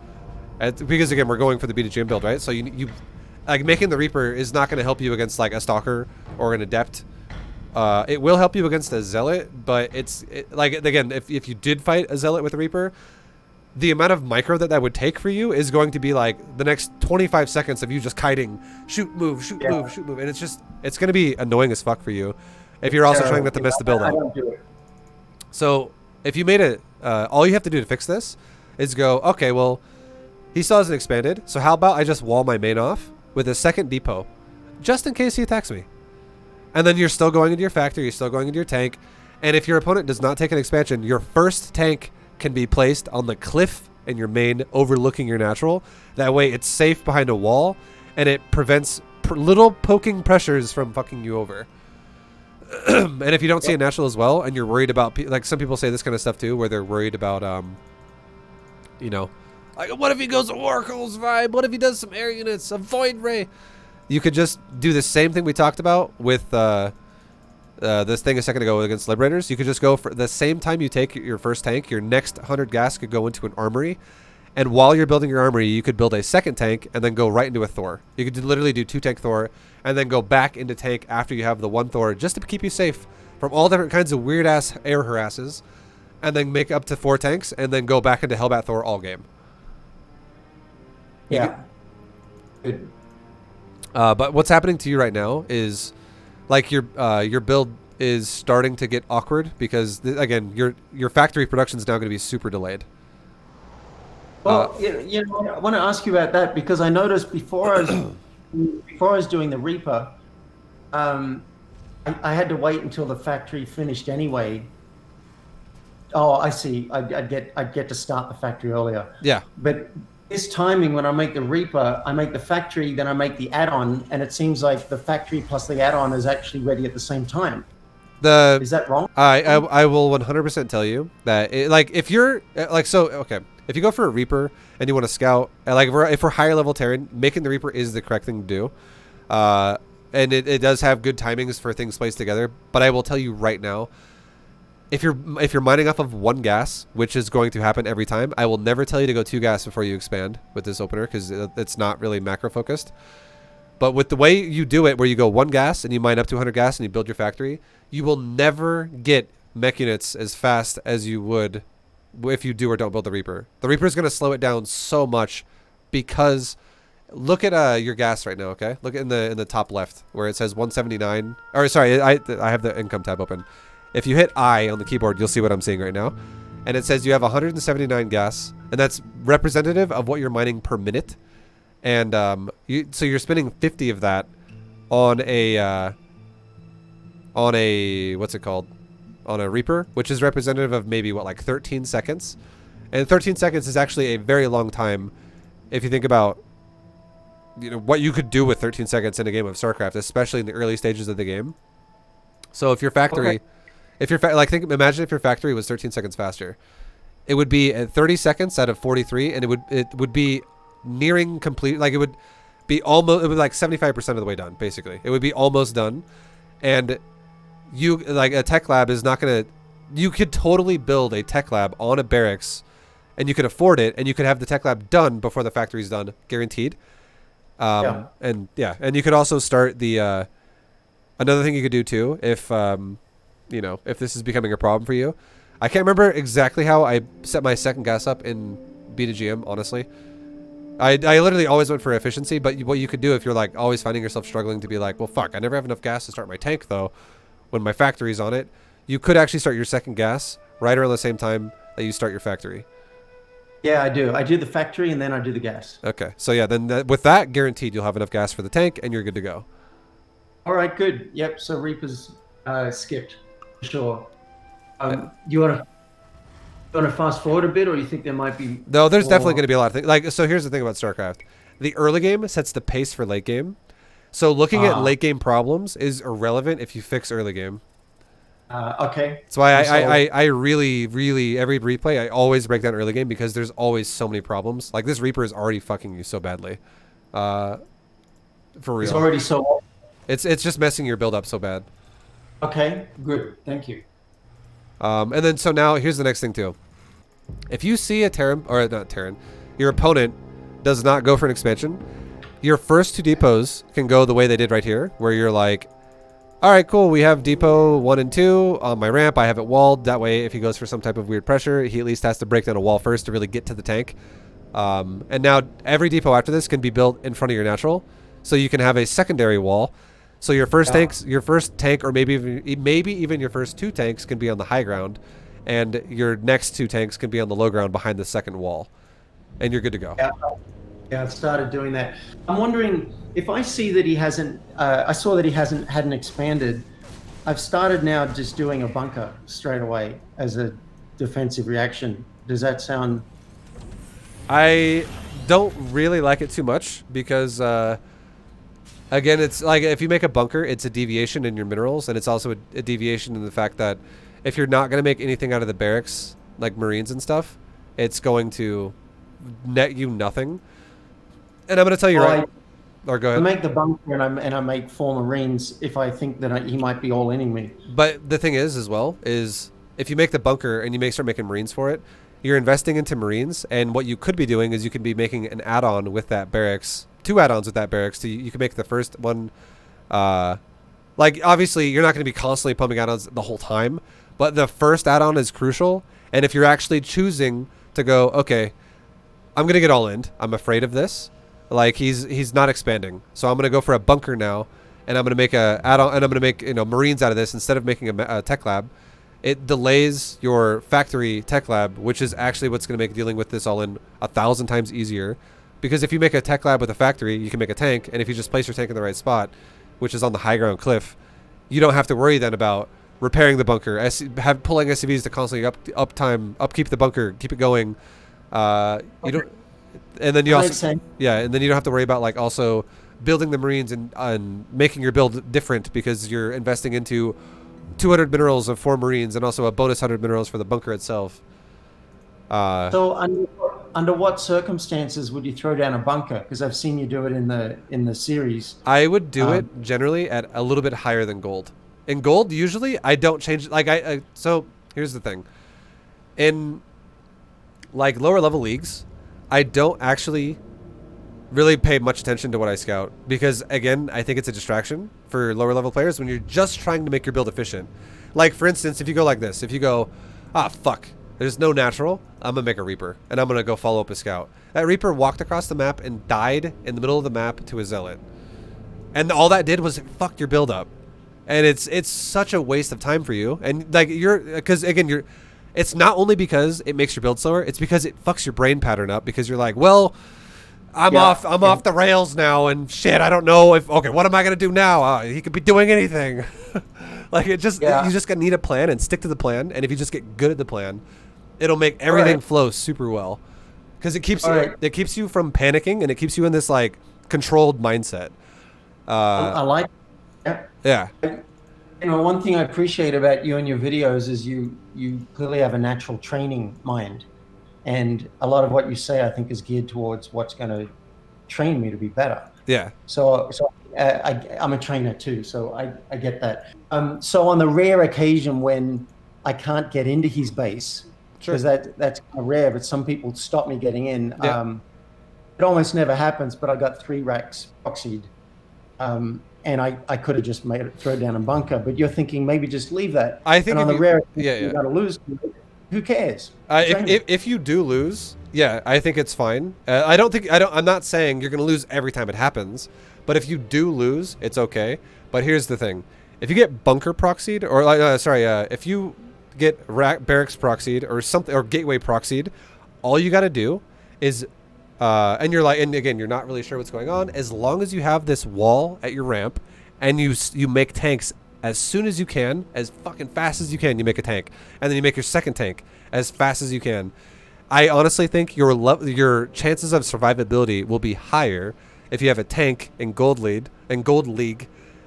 Because again, we're going for the B2GM build, right? So you like making the Reaper is not going to help you against like a Stalker or an Adept. It will help you against a Zealot, but like, again, if you did fight a Zealot with a Reaper, the amount of micro that would take for you is going to be like the next 25 seconds of you just kiting, shoot, move, shoot, move, shoot, move. And it's going to be annoying as fuck for you if you're also trying not to mess the build up. So if you made it, all you have to do to fix this is go, okay, well, he still hasn't expanded. So how about I just wall my main off with a second depot just in case he attacks me. And then you're still going into your factory, you're still going into your tank. And if your opponent does not take an expansion, your first tank can be placed on the cliff in your main overlooking your natural. That way it's safe behind a wall and it prevents little poking pressures from fucking you over. And if you don't see a natural as well and you're worried about, like some people say this kind of stuff too, where they're worried about, you know, like what if he goes Oracle's vibe? What if he does some air units, a void ray? You could just do the same thing we talked about with this thing a second ago against Liberators. You could just go for the same time you take your first tank, your next 100 gas could go into an armory. And while you're building your armory, you could build a second tank and then go right into a Thor. You could literally do 2 tank Thor and then go back into tank after you have the 1 Thor just to keep you safe from all different kinds of weird ass air harasses. And then make up to 4 tanks and then go back into Hellbat Thor all game. Yeah. Good. But what's happening to you right now is like your build is starting to get awkward because again your factory production is now going to be super delayed. Well, you know, I want to ask you about that because I noticed before I was doing the Reaper, I had to wait until the factory finished anyway. Oh, I see. I'd get to start the factory earlier. Yeah. But this timing, when I make the Reaper, I make the factory, then I make the add-on, and it seems like the factory plus the add-on is actually ready at the same time. Is that wrong? I will 100% tell you that like if you're like, so okay, if you go for a Reaper and you want to scout, like if we're higher level Terran, making the Reaper is the correct thing to do. And it does have good timings for things placed together. But I will tell you right now, if you're mining off of 1 gas, which is going to happen every time, I will never tell you to go 2 gas before you expand with this opener because it's not really macro focused. But with the way you do it, where you go 1 gas and you mine up to 100 gas and you build your factory, you will never get mech units as fast as you would if you do or don't build the Reaper. The Reaper is going to slow it down so much because look at your gas right now, okay? Look in the top left where it says 179. Or sorry, I have the income tab open. If you hit I on the keyboard, you'll see what I'm seeing right now. and it says you have 179 gas, and that's representative of what you're mining per minute. And so you're spending 50 of that on a what's it called? On a Reaper, which is representative of maybe what, like 13 seconds. And 13 seconds is actually a very long time if you think about, you know, what you could do with 13 seconds in a game of StarCraft, especially in the early stages of the game. So if your factory, imagine if your factory was 13 seconds faster, it would be at 30 seconds out of 43, and it would be nearing complete. Like it would be like 75% of the way done. Basically, it would be almost done, and you like a tech lab is not gonna. You could totally build a tech lab on a barracks, and you could afford it, and you could have the tech lab done before the factory's done, guaranteed. And you could also start the. Another thing you could do too, if you know, if this is becoming a problem for you, I can't remember exactly how I set my second gas up in B2GM. Honestly, I literally always went for efficiency. But what you could do if you're like always finding yourself struggling to be like, well, fuck, I never have enough gas to start my tank though, when my factory's on it, you could actually start your second gas right around the same time that you start your factory. Yeah, I do. I do the factory and then I do the gas. Okay, so yeah, then with that, guaranteed you'll have enough gas for the tank and you're good to go. All right, good. Yep. So Reaper's skipped, for sure. You want to fast forward a bit, or you think there might be? No, there's definitely going to be a lot of things. Like, so here's the thing about StarCraft: the early game sets the pace for late game. So looking at late game problems is irrelevant if you fix early game. Okay. That's why I really every replay I always break down early game, because there's always so many problems. Like this Reaper is already fucking you so badly. For real. It's already so. It's just messing your build up so bad. Okay, good. Thank you. And then so now here's the next thing too. If you see a Terran, or not Terran, your opponent does not go for an expansion, your first two depots can go the way they did right here, where you're like, all right, cool, we have depot 1 and 2 on my ramp. I have it walled. That way, if he goes for some type of weird pressure, he at least has to break down a wall first to really get to the tank. And now every depot after this can be built in front of your natural, so you can have a secondary wall. So your first tank, or maybe even your first two tanks can be on the high ground, and your next two tanks can be on the low ground behind the second wall, and you're good to go. Yeah, I've started doing that. I'm wondering if I see that he hasn't. I saw that he hadn't expanded. I've started now just doing a bunker straight away as a defensive reaction. Does that sound? I don't really like it too much because. Again, it's like if you make a bunker, it's a deviation in your minerals, and it's also a deviation in the fact that if you're not going to make anything out of the barracks, like Marines and stuff, it's going to net you nothing. And I'm going to tell you or go ahead. I make the bunker and I make 4 Marines if I think that he might be all-inning me. But the thing is, as well, is if you make the bunker and you start making Marines for it, you're investing into Marines, and what you could be doing is you could be making an add-on with that barracks. 2 add-ons with that barracks. You can make the first one, like obviously you're not going to be constantly pumping add-ons the whole time, but the first add-on is crucial. And if you're actually choosing to go, okay, I'm going to get all in, I'm afraid of this, like he's not expanding, so I'm going to go for a bunker now, and I'm going to make a add-on, and I'm going to make Marines out of this instead of making a tech lab. It delays your factory tech lab, which is actually what's going to make dealing with this all in 1,000 times easier. Because if you make a tech lab with a factory, you can make a tank, and if you just place your tank in the right spot, which is on the high ground cliff, you don't have to worry then about repairing the bunker, pulling SCVs to constantly upkeep the bunker, keep it going. You don't, and then you also, and then you don't have to worry about like also building the Marines and making your build different, because you're investing into 200 minerals of 4 Marines and also a bonus 100 minerals for the bunker itself. So under what circumstances would you throw down a bunker? Because I've seen you do it in the series. I would do it generally at a little bit higher than gold. In gold, usually I don't change. Like so here's the thing. In like lower level leagues, I don't actually really pay much attention to what I scout, because again, I think it's a distraction for lower level players when you're just trying to make your build efficient. Like for instance, if you go like this, if you go, fuck, there's no natural, I'm gonna make a Reaper and I'm gonna go follow up a scout. That Reaper walked across the map and died in the middle of the map to a zealot, and all that did was fuck your build up, and it's such a waste of time for you. And like because again, It's not only because it makes your build slower, it's because it fucks your brain pattern up, because you're like, well, I'm off the rails now, and shit, I don't know if, okay, what am I going to do now? He could be doing anything. Like, you just need a plan and stick to the plan, and if you just get good at the plan, it'll make everything flow super well. Because it keeps you from panicking, and it keeps you in this, like, controlled mindset. I like that. Yeah. You know, one thing I appreciate about you and your videos is you clearly have a natural training mind. And a lot of what you say, I think, is geared towards what's going to train me to be better. Yeah. So I'm a trainer too, so I get that. So on the rare occasion when I can't get into his base, because that's kind of rare, but some people stop me getting in. Yeah. It almost never happens, but I got 3 racks proxied. And I could have just made it, throw down a bunker, but you're thinking maybe just leave that. I think and on the rare, you got to lose. Who cares? If you do lose, yeah, I think it's fine. I'm not saying you're going to lose every time it happens, but if you do lose, it's okay. But here's the thing: if you get bunker proxied, or if you get barracks proxied or something, or gateway proxied, all you got to do is. And again, you're not really sure what's going on. As long as you have this wall at your ramp, and you make tanks as soon as you can, as fucking fast as you can, you make a tank, and then you make your second tank as fast as you can. I honestly think your chances of survivability will be higher if you have a tank in Gold League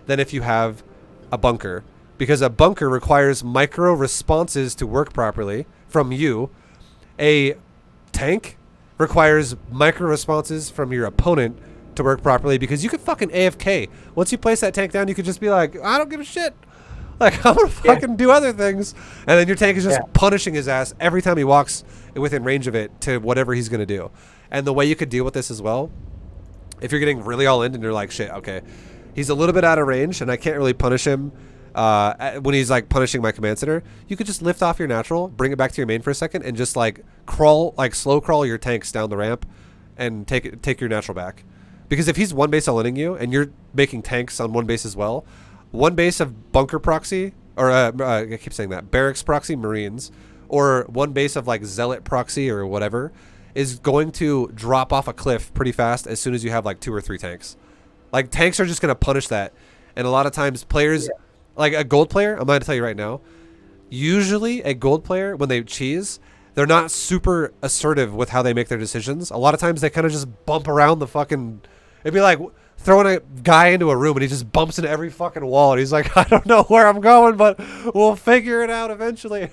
than if you have a bunker, because a bunker requires micro responses to work properly from you. A tank requires micro responses from your opponent to work properly, because you could fucking AFK. Once you place that tank down, you could just be like, I don't give a shit. Like, I'm gonna fucking do other things. And then your tank is just punishing his ass every time he walks within range of it to whatever he's gonna do. And the way you could deal with this as well, if you're getting really all in and you're like, shit, okay, he's a little bit out of range and I can't really punish him when he's like punishing my command center, you could just lift off your natural, bring it back to your main for a second, and just like slow crawl your tanks down the ramp and take your natural back. Because if he's one base all-inning you and you're making tanks on one base as well, one base of bunker proxy, or I keep saying that, barracks proxy Marines, or one base of like zealot proxy or whatever, is going to drop off a cliff pretty fast as soon as you have like 2 or 3 tanks. Like, tanks are just going to punish that. And a lot of times players... Like a gold player, I'm going to tell you right now, usually a gold player, when they cheese, they're not super assertive with how they make their decisions. A lot of times they kind of just bump around the fucking... It'd be like throwing a guy into a room and he just bumps into every fucking wall. And he's like, I don't know where I'm going, but we'll figure it out eventually.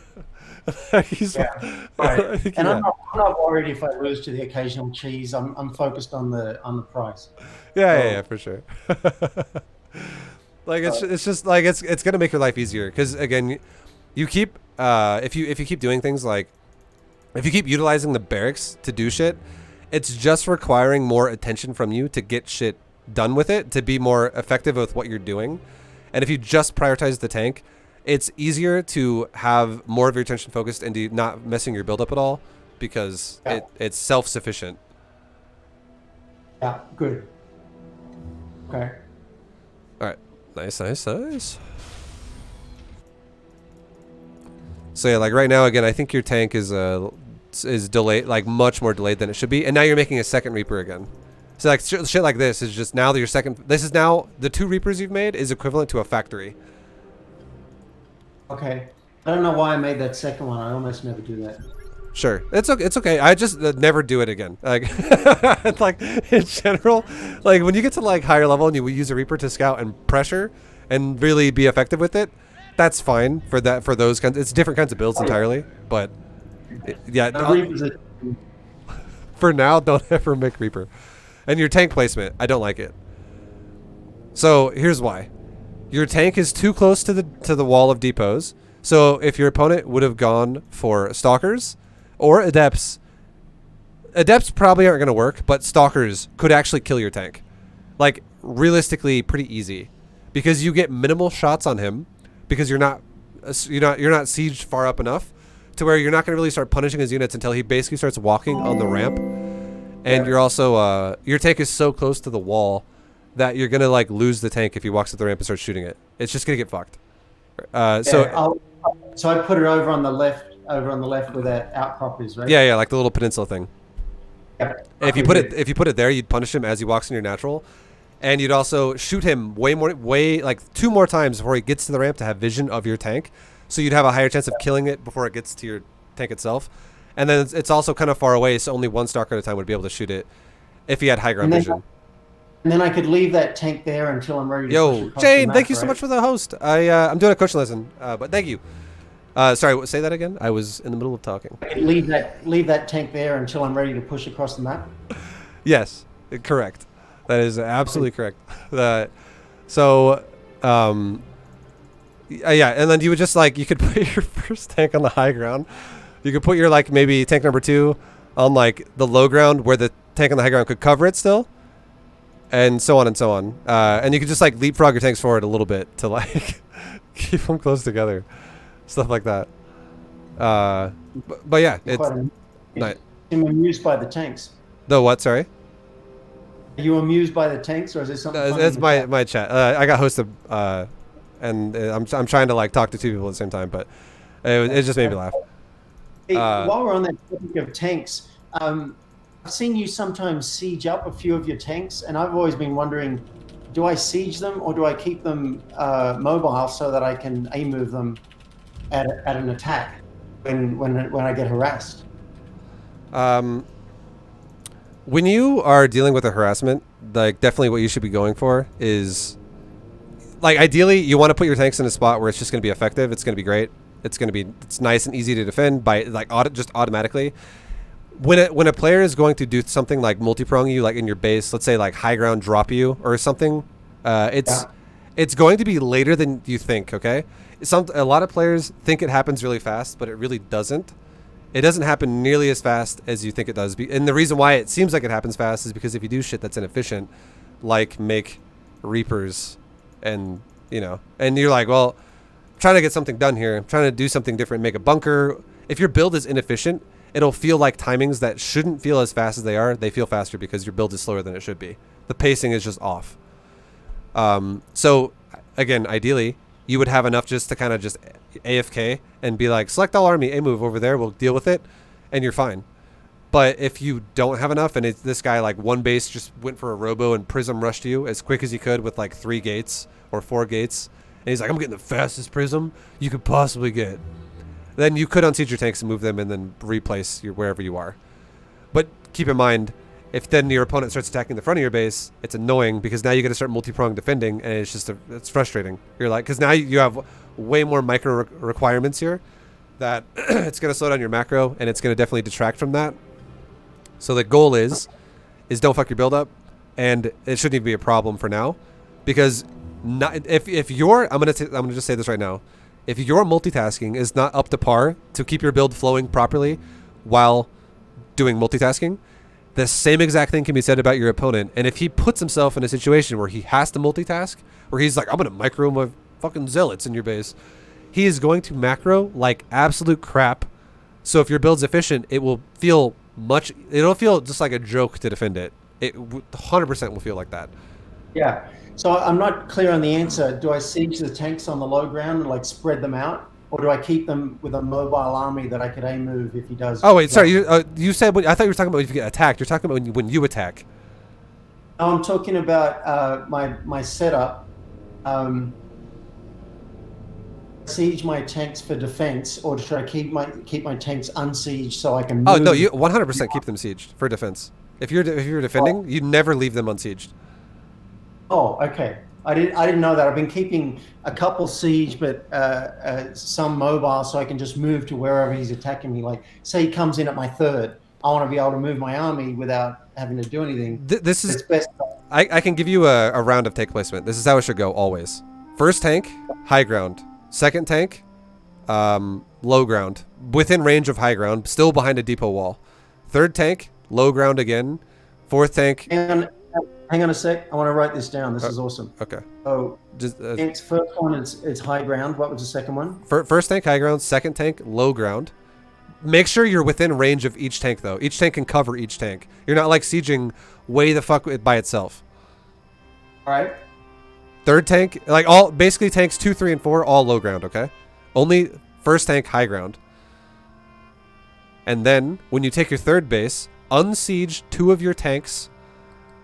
Right. And I'm not worried if I lose to the occasional cheese. I'm focused on the prize. Yeah, for sure. Like, it's just like it's gonna make your life easier, because again, you keep if you keep doing things like, if you keep utilizing the barracks to do shit, it's just requiring more attention from you to get shit done with it, to be more effective with what you're doing. And if you just prioritize the tank, it's easier to have more of your attention focused into not messing your build up at all, because it's self-sufficient. Yeah, good. Okay. All right. Nice. So yeah, like right now, again, I think your tank is delayed, like much more delayed than it should be, and now you're making a second Reaper again. So like shit like this is just now that your second. This is now the 2 Reapers you've made is equivalent to a factory. Okay. I don't know why I made that second one. I almost never do that. Sure, it's okay. It's okay. I just never do it again. Like, like in general, like when you get to like higher level and you use a Reaper to scout and pressure and really be effective with it, that's fine for that. For those kinds, it's different kinds of builds entirely. But yeah, for now, don't ever make Reaper. And your tank placement, I don't like it. So here's why: your tank is too close to the wall of depots. So if your opponent would have gone for stalkers or adepts probably aren't going to work, but stalkers could actually kill your tank. Like, realistically, pretty easy, because you get minimal shots on him, because you're not sieged far up enough to where you're not going to really start punishing his units until he basically starts walking on the ramp. And you're also your tank is so close to the wall that you're going to like lose the tank if he walks up the ramp and starts shooting it. It's just going to get fucked. So I put it over on the left over on the left where that outcrop is, right? Yeah, yeah, like the little peninsula thing. Yep. If you put it there, you'd punish him as he walks in your natural, and you'd also shoot him like 2 more times before he gets to the ramp to have vision of your tank. So you'd have a higher chance of killing it before it gets to your tank itself. And then it's also kind of far away, so only 1 stalker at a time would be able to shoot it if he had high ground vision. And then I could leave that tank there until I'm ready to push across Jane, the map, thank you so much for the host. I'm doing a coaching lesson, but thank you. Sorry, say that again? I was in the middle of talking. I could leave that tank there until I'm ready to push across the map? Yes, correct. That is absolutely correct. Yeah, and then you would just like, you could put your first tank on the high ground. You could put your like maybe tank number 2 on like the low ground where the tank on the high ground could cover it still. And so on and so on. And you could just like leapfrog your tanks forward a little bit to like keep them close together. Stuff like that. But yeah, it's nice. I'm amused by the tanks. The what? Sorry. Are you amused by the tanks, or is it something? It's my chat. I got hosted, and I'm trying to like talk to 2 people at the same time, but it just made me laugh. Hey, while we're on that topic of tanks, I've seen you sometimes siege up a few of your tanks, and I've always been wondering, do I siege them or do I keep them mobile so that I can move them at an attack when I get harassed? When you are dealing with a harassment, like definitely what you should be going for is, like, ideally you want to put your tanks in a spot where it's just going to be effective. It's going to be great. It's nice and easy to defend by like just automatically. When a player is going to do something like multi-prong you, like in your base, let's say like high ground drop you or something, it's going to be later than you think. Okay, a lot of players think it happens really fast, but it really doesn't. It doesn't happen nearly as fast as you think it does. And the reason why it seems like it happens fast is because if you do shit that's inefficient, like make reapers, and and you're like, well, I'm trying to get something done here. I'm trying to do something different, make a bunker. If your build is inefficient, it'll feel like timings that shouldn't feel as fast as they are. They feel faster because your build is slower than it should be. The pacing is just off. So again, ideally, you would have enough just to kind of just AFK and be like, select all army, A move over there, we'll deal with it, and you're fine. But if you don't have enough, and this guy like one base just went for a robo and prism rushed you as quick as he could with like 3 gates or 4 gates, and he's like, I'm getting the fastest prism you could possibly get, then you could unsiege your tanks and move them and then replace wherever you are. But keep in mind, if then your opponent starts attacking the front of your base, it's annoying because now you got to start multi-prong defending, and it's just it's frustrating. You're like, because now you have way more micro requirements here that it's going to slow down your macro, and it's going to definitely detract from that. So the goal is don't fuck your build up, and it shouldn't even be a problem for now, because if you're I'm gonna just say this right now, if your multitasking is not up to par to keep your build flowing properly while doing multitasking, the same exact thing can be said about your opponent. And if he puts himself in a situation where he has to multitask, where he's like, I'm gonna micro my fucking zealots in your base, he is going to macro like absolute crap. So if your build's efficient, it'll feel just like a joke to defend it. It 100% will feel like that. Yeah. So I'm not clear on the answer. Do I siege the tanks on the low ground and like spread them out, or do I keep them with a mobile army that I could move if he does? Oh wait, sorry. You said I thought you were talking about if you get attacked. You're talking about when you attack. No, I'm talking about my setup. Siege my tanks for defense, or should I keep my tanks unsieged so I can move? Oh no, you 100% keep them sieged for defense. If you're defending, you never leave them unsieged. Oh, okay. I didn't know that. I've been keeping a couple siege, but some mobile, so I can just move to wherever he's attacking me. Like, say he comes in at my 3rd, I want to be able to move my army without having to do anything. This is best. I can give you a round of tank placement. This is how it should go always. First tank, high ground. Second tank, low ground, within range of high ground, still behind a depot wall. Third tank, low ground again. Fourth tank. Hang on a sec. I want to write this down. This is awesome. Okay. Oh, first one is high ground. What was the second one? First tank, high ground. Second tank, low ground. Make sure you're within range of each tank, though. Each tank can cover each tank. You're not like sieging way the fuck by itself. All right. Third tank, like basically tanks 2, 3, and 4, all low ground, okay? Only first tank, high ground. And then when you take your third base, unsiege 2 of your tanks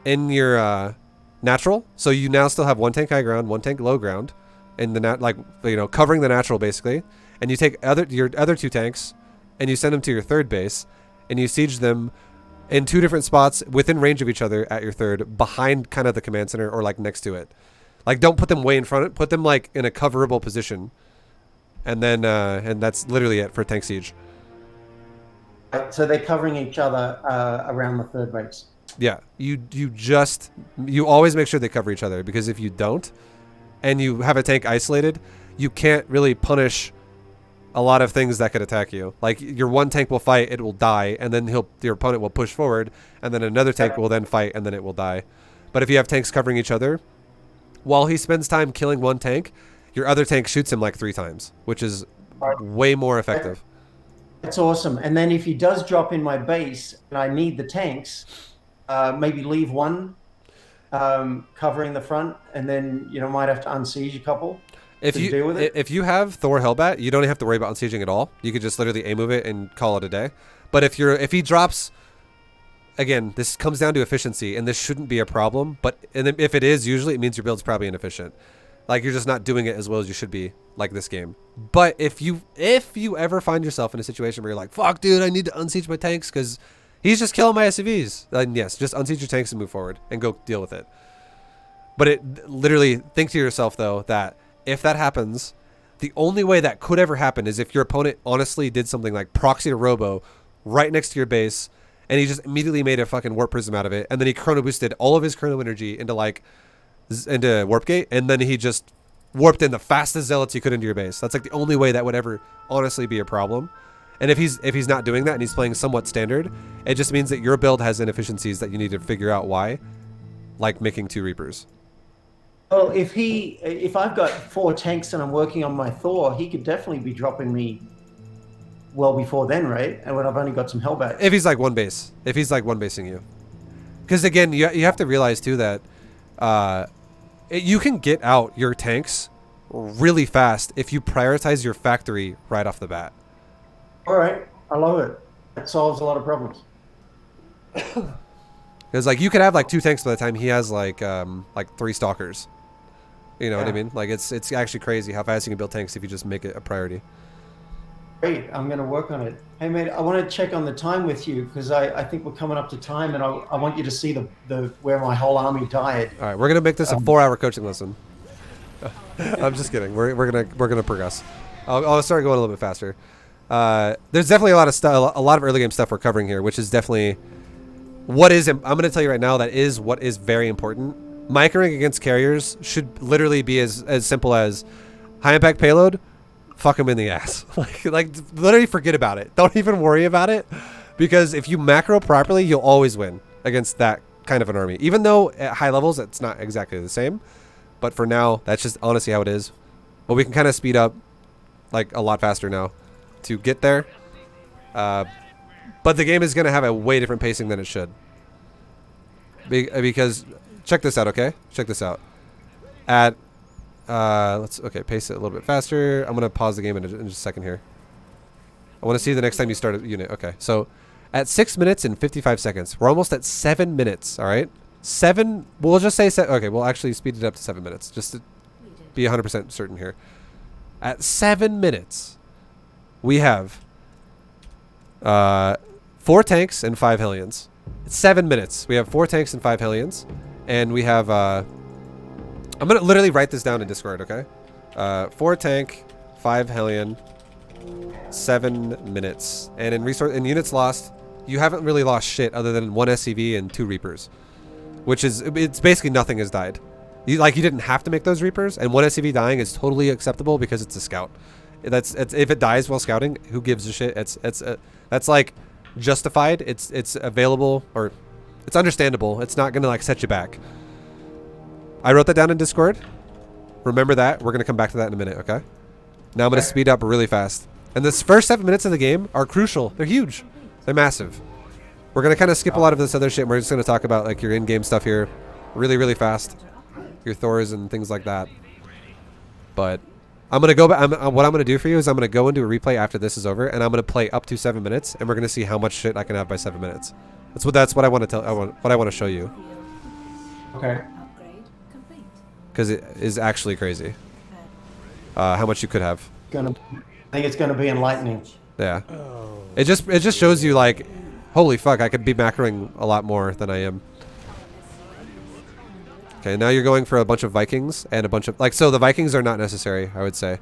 in your natural. So you now still have 1 tank high ground, 1 tank low ground, in the covering the natural basically. And you take your other 2 tanks, and you send them to your third base, and you siege them in 2 different spots within range of each other at your third, behind kind of the command center or like next to it. Like, don't put them way in front. Put them like in a coverable position, and then and that's literally it for tank siege. So they're covering each other around the third base. Yeah, you always make sure they cover each other, because if you don't, and you have a tank isolated, you can't really punish a lot of things that could attack you. Like, your 1 tank will fight, it will die, and then your opponent will push forward, and then another tank will then fight, and then it will die. But if you have tanks covering each other, while he spends time killing 1 tank, your other tank shoots him like 3 times, which is way more effective. That's awesome. And then if he does drop in my base and I need the tanks, maybe leave 1 covering the front, and then might have to unsiege a couple. If you have Thor Hellbat, you don't have to worry about unsieging at all. You could just literally A-move it and call it a day. But if he drops, again, this comes down to efficiency, and this shouldn't be a problem. But if it is, usually it means your build's probably inefficient. Like, you're just not doing it as well as you should be, like this game. But if you ever find yourself in a situation where you're like, fuck, dude, I need to unsiege my tanks because he's just killing my SCVs, then yes, just unsiege your tanks and move forward and go deal with it. But literally, think to yourself, though, that if that happens, the only way that could ever happen is if your opponent honestly did something like Proxy or Robo right next to your base, and he just immediately made a fucking warp prism out of it, and then he chrono boosted all of his chrono energy into warp gate, and then he just warped in the fastest zealots he could into your base. That's like the only way that would ever honestly be a problem. And if he's not doing that and he's playing somewhat standard, it just means that your build has inefficiencies that you need to figure out why, like making 2 Reapers. Well, if I've got 4 tanks and I'm working on my Thor, he could definitely be dropping me well before then, right? And when I've only got some Hellbats. If he's like 1 base. If he's like 1 basing you. Because again, you have to realize too that you can get out your tanks really fast if you prioritize your factory right off the bat. All right. I love it. That solves a lot of problems. Because like you could have like 2 tanks by the time he has like 3 stalkers. You know what I mean? Like it's actually crazy how fast you can build tanks if you just make it a priority. Great. I'm going to work on it. Hey, mate, I want to check on the time with you because I think we're coming up to time, and I want you to see the where my whole army died. All right, we're going to make this a 4-hour coaching lesson. I'm just kidding. We're gonna progress. I'll start going a little bit faster. There's definitely a lot of early game stuff we're covering here, which is definitely what is. I'm going to tell you right now that is what is very important. Microing against carriers should literally be as simple as high impact payload. Fuck them in the ass. like literally forget about it. Don't even worry about it, because if you macro properly, you'll always win against that kind of an army. Even though at high levels it's not exactly the same, but for now that's just honestly how it is. But we can kind of speed up like a lot faster now to get there. But the game is going to have a way different pacing than it should. Because check this out, okay? Check this out. At let's pace it a little bit faster. I'm gonna pause the game in just a second here. I want to see the next time you start a unit. Okay, so at 6 minutes and 55 seconds, we're almost at 7 minutes. All right, 7. We'll just say okay. We'll actually speed it up to 7 minutes just to be 100% certain here. At 7 minutes, we have 4 tanks and 5 Hellions. It's 7 minutes. We have 4 tanks and 5 Hellions, and we have I'm going to literally write this down in Discord, okay? 4 tank, 5 Hellion, 7 minutes. And in units lost, you haven't really lost shit other than 1 SCV and 2 Reapers. Which is, it's basically nothing has died. You didn't have to make those Reapers, and 1 SCV dying is totally acceptable because it's a scout. If it dies while scouting, who gives a shit? That's like justified. It's available, or it's understandable. It's not going to like set you back. I wrote that down in Discord. Remember that. We're going to come back to that in a minute, okay? Now I'm going to speed up really fast. And this first 7 minutes of the game are crucial. They're huge. They're massive. We're going to kind of skip a lot of this other shit. And we're just going to talk about like your in-game stuff here really, really fast. Your Thors and things like that. But I'm gonna go back. What I'm gonna do for you is I'm gonna go into a replay after this is over, and I'm gonna play up to 7 minutes, and we're gonna see how much shit I can have by 7 minutes. That's what I want to tell. What I want to show you. Okay. Because it is actually crazy. How much you could have. I think it's gonna be enlightening. Yeah. It just shows you like, holy fuck, I could be macroing a lot more than I am. Okay, now you're going for a bunch of Vikings and a bunch of like, so the Vikings are not necessary, I would say,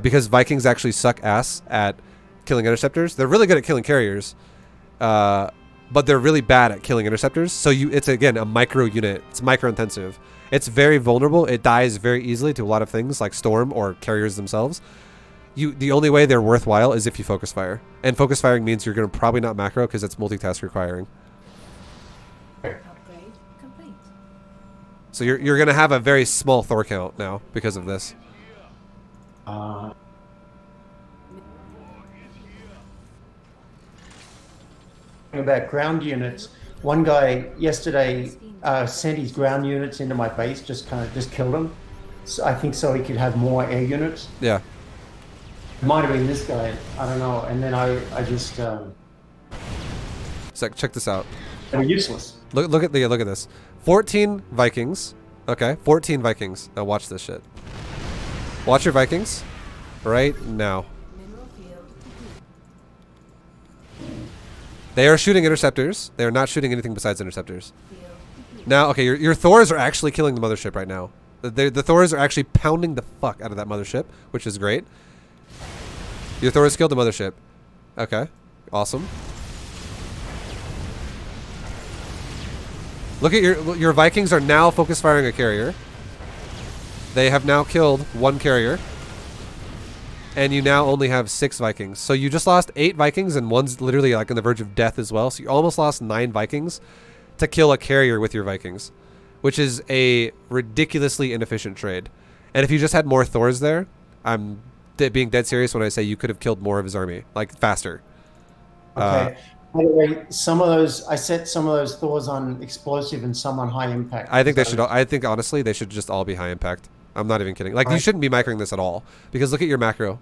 because Vikings actually suck ass at killing interceptors. They're really good at killing carriers, but they're really bad at killing interceptors. So it's again a micro unit. It's micro intensive. It's very vulnerable. It dies very easily to a lot of things like storm or carriers themselves. The only way they're worthwhile is if you focus fire, and focus firing means you're going to probably not macro because it's multitask requiring. Upgrade complete. So you're going to have a very small Thor count now because of this. About ground units, one guy yesterday sent his ground units into my base, just killed them. So I think so he could have more air units. Yeah. It might have been this guy, I don't know. And then I just So check this out. they were useless. Look at this. 14 Vikings. Okay, 14 Vikings. Now watch this shit. Watch your Vikings right now. Mineral field complete. They are shooting interceptors. They are not shooting anything besides interceptors. Field complete. Now, okay, your Thors are actually killing the mothership right now. The Thors are actually pounding the fuck out of that mothership, which is great. Your Thors killed the mothership. Okay, awesome. Look at your Vikings are now focus firing a carrier. They have now killed one carrier. And you now only have 6 Vikings. So you just lost 8 Vikings, and one's literally like on the verge of death as well. So you almost lost 9 Vikings to kill a carrier with your Vikings, which is a ridiculously inefficient trade. And if you just had more Thors there, I'm being dead serious when I say you could have killed more of his army, like faster. Okay. By the way, some of those I set some of those Thors on explosive and some on high impact. I think they should. I think honestly they should just all be high impact. I'm not even kidding. Like you shouldn't be macroing this at all because look at your macro.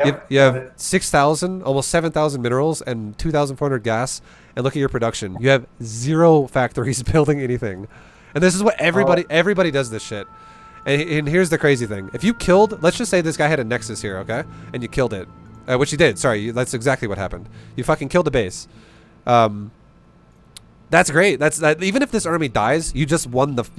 Yep, You have 6,000, almost 7,000 minerals and 2,400 gas, and look at your production. You have 0 factories building anything, and this is what everybody does this shit. And here's the crazy thing: if you killed, let's just say this guy had a nexus here, okay, and you killed it, which you did. Sorry, that's exactly what happened. You fucking killed the base. That's great. Even if this army dies, you just won the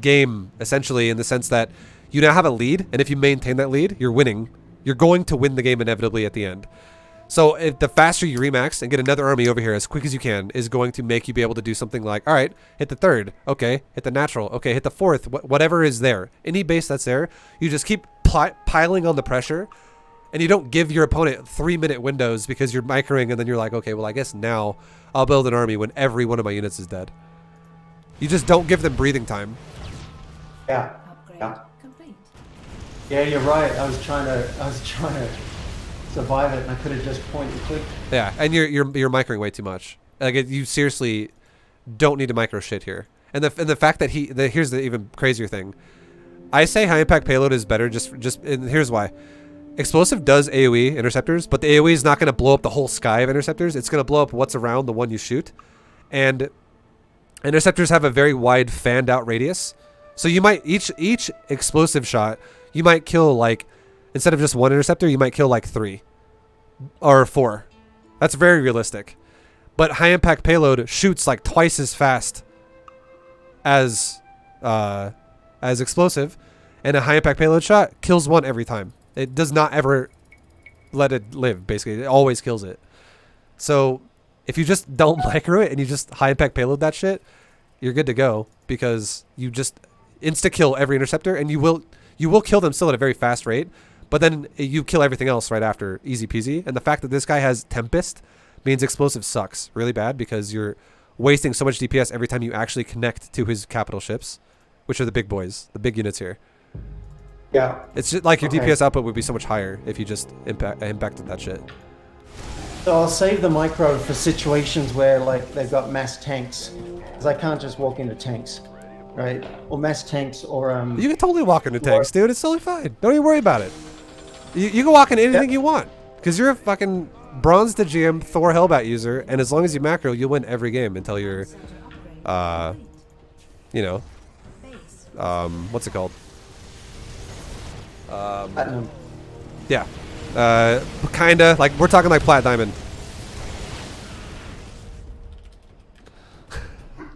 game essentially, in the sense that you now have a lead, and if you maintain that lead, you're winning. You're going to win the game inevitably at the end. So if the faster you remax and get another army over here as quick as you can is going to make you be able to do something like, all right, hit the 3rd, okay, hit the natural, okay, hit the 4th, whatever is there. Any base that's there, you just keep piling on the pressure, and you don't give your opponent 3-minute windows because you're microing, and then you're like, okay, well, I guess now I'll build an army when every one of my units is dead. You just don't give them breathing time. Yeah. Upgrade complete. Yeah, you're right. I was trying to survive it, and I could have just point and click. Yeah, and you're microing way too much. Like you seriously don't need to micro shit here. And the fact that here's the even crazier thing. I say high impact payload is better just and here's why. Explosive does AoE interceptors, but the AoE is not going to blow up the whole sky of interceptors. It's going to blow up what's around the one you shoot. And interceptors have a very wide fanned out radius. So you might each explosive shot, you might kill like, instead of just 1 interceptor, you might kill like 3 or 4. That's very realistic. But high impact payload shoots like twice as fast as explosive, and a high impact payload shot kills 1 every time. It does not ever let it live, basically. It always kills it. So if you just don't micro it and you just high impact payload that shit, you're good to go, because you just insta kill every interceptor, and you will kill them still at a very fast rate, but then you kill everything else right after, easy peasy. And the fact that this guy has Tempest means explosive sucks really bad, because you're wasting so much DPS every time you actually connect to his capital ships, which are the big boys, the big units here. Yeah. It's just like your DPS output would be so much higher if you just impacted that shit. So I'll save the micro for situations where like they've got mass tanks, because I can't just walk into tanks. right? Or mass tanks, or You can totally walk into tanks, dude. It's totally fine. Don't even worry about it. You can walk in anything you want because you're a fucking bronze to GM Thor Hellbat user, and as long as you macro, you'll win every game until you're, you know, what's it called? platinum. Yeah, kinda like we're talking like plat diamond.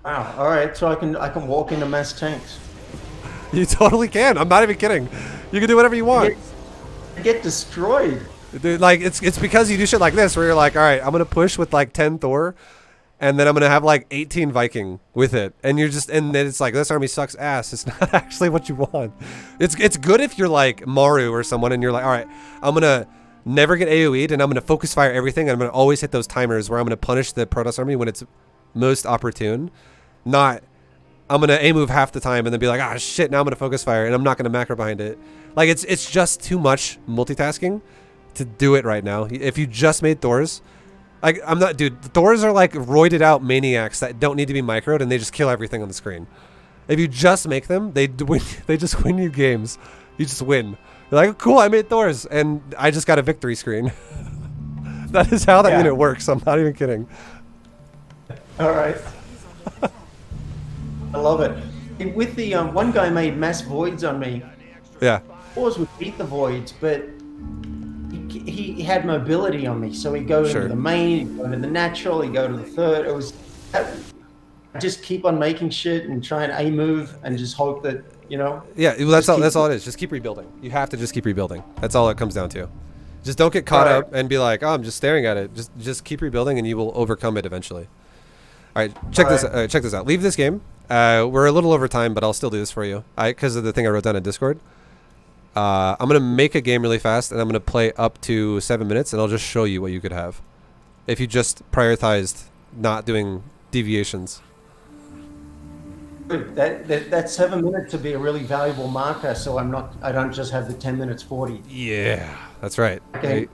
Wow. All right. So I can walk into mass tanks. You totally can. I'm not even kidding. You can do whatever you want. I get destroyed. Dude, like it's because you do shit like this where you're like, all right, I'm gonna push with like 10 Thor, and then I'm gonna have like 18 Viking with it, and you're just, and then it's like this army sucks ass. It's not actually what you want. It's good if you're like Maru or someone, and you're like, all right, I'm gonna never get AOE'd, and I'm gonna focus fire everything, and I'm gonna always hit those timers where I'm gonna punish the Protoss army when it's most opportune. Not, I'm gonna A move half the time and then be like, ah shit, now I'm gonna focus fire and I'm not gonna macro behind it. Like it's just too much multitasking to do it right now. If you just made Thors, like I'm not, dude. Thors are like roided out maniacs that don't need to be microed and they just kill everything on the screen. If you just make them, they win. They just win you games. You just win. You're like, cool, I made Thors and I just got a victory screen. That is how that unit works. I'm not even kidding. All right. I love it. With the one guy made mass voids on me. Yeah. Thors would beat the voids, but he had mobility on me. So he'd go into the main, he'd go into the natural, he'd go to the third. It was I just keep on making shit and try and A move and just hope that, you know. Yeah, well, that's all it is. Just keep rebuilding. You have to just keep rebuilding. That's all it comes down to. Just don't get caught up and be like, oh, I'm just staring at it. Just keep rebuilding and you will overcome it eventually. All right, check this out. Leave this game. We're a little over time, but I'll still do this for you. Because of the thing I wrote down in Discord. I'm going to make a game really fast, and I'm going to play up to 7 minutes, and I'll just show you what you could have. If you just prioritized not doing deviations. That 7 minutes would be a really valuable marker, so I don't just have the 10 minutes 40. Yeah, that's right. Okay.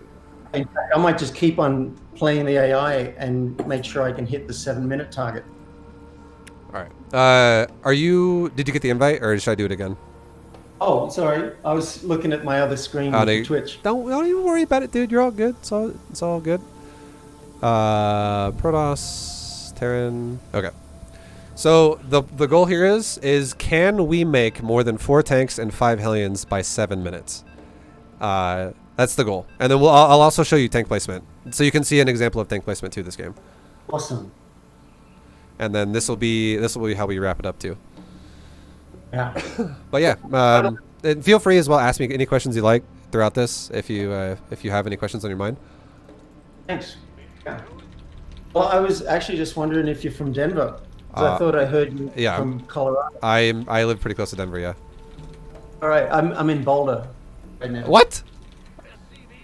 In fact, I might just keep on playing the AI and make sure I can hit the 7 minute target. All right. Did you get the invite, or should I do it again? Oh, sorry. I was looking at my other screen on Twitch. Don't even worry about it, dude. You're all good. It's all good. Protoss, Terran. Okay. So the goal here is can we make more than 4 tanks and 5 Hellions by 7 minutes? That's the goal. And then I'll also show you tank placement, so you can see an example of tank placement to this game. Awesome. And then this will be how we wrap it up too. Yeah. But yeah, and feel free as well. Ask me any questions you like throughout this if you have any questions on your mind. Thanks. Yeah. Well, I was actually just wondering if you're from Denver. I thought I heard you from Colorado. I live pretty close to Denver. Yeah. All right. I'm in Boulder right now. What?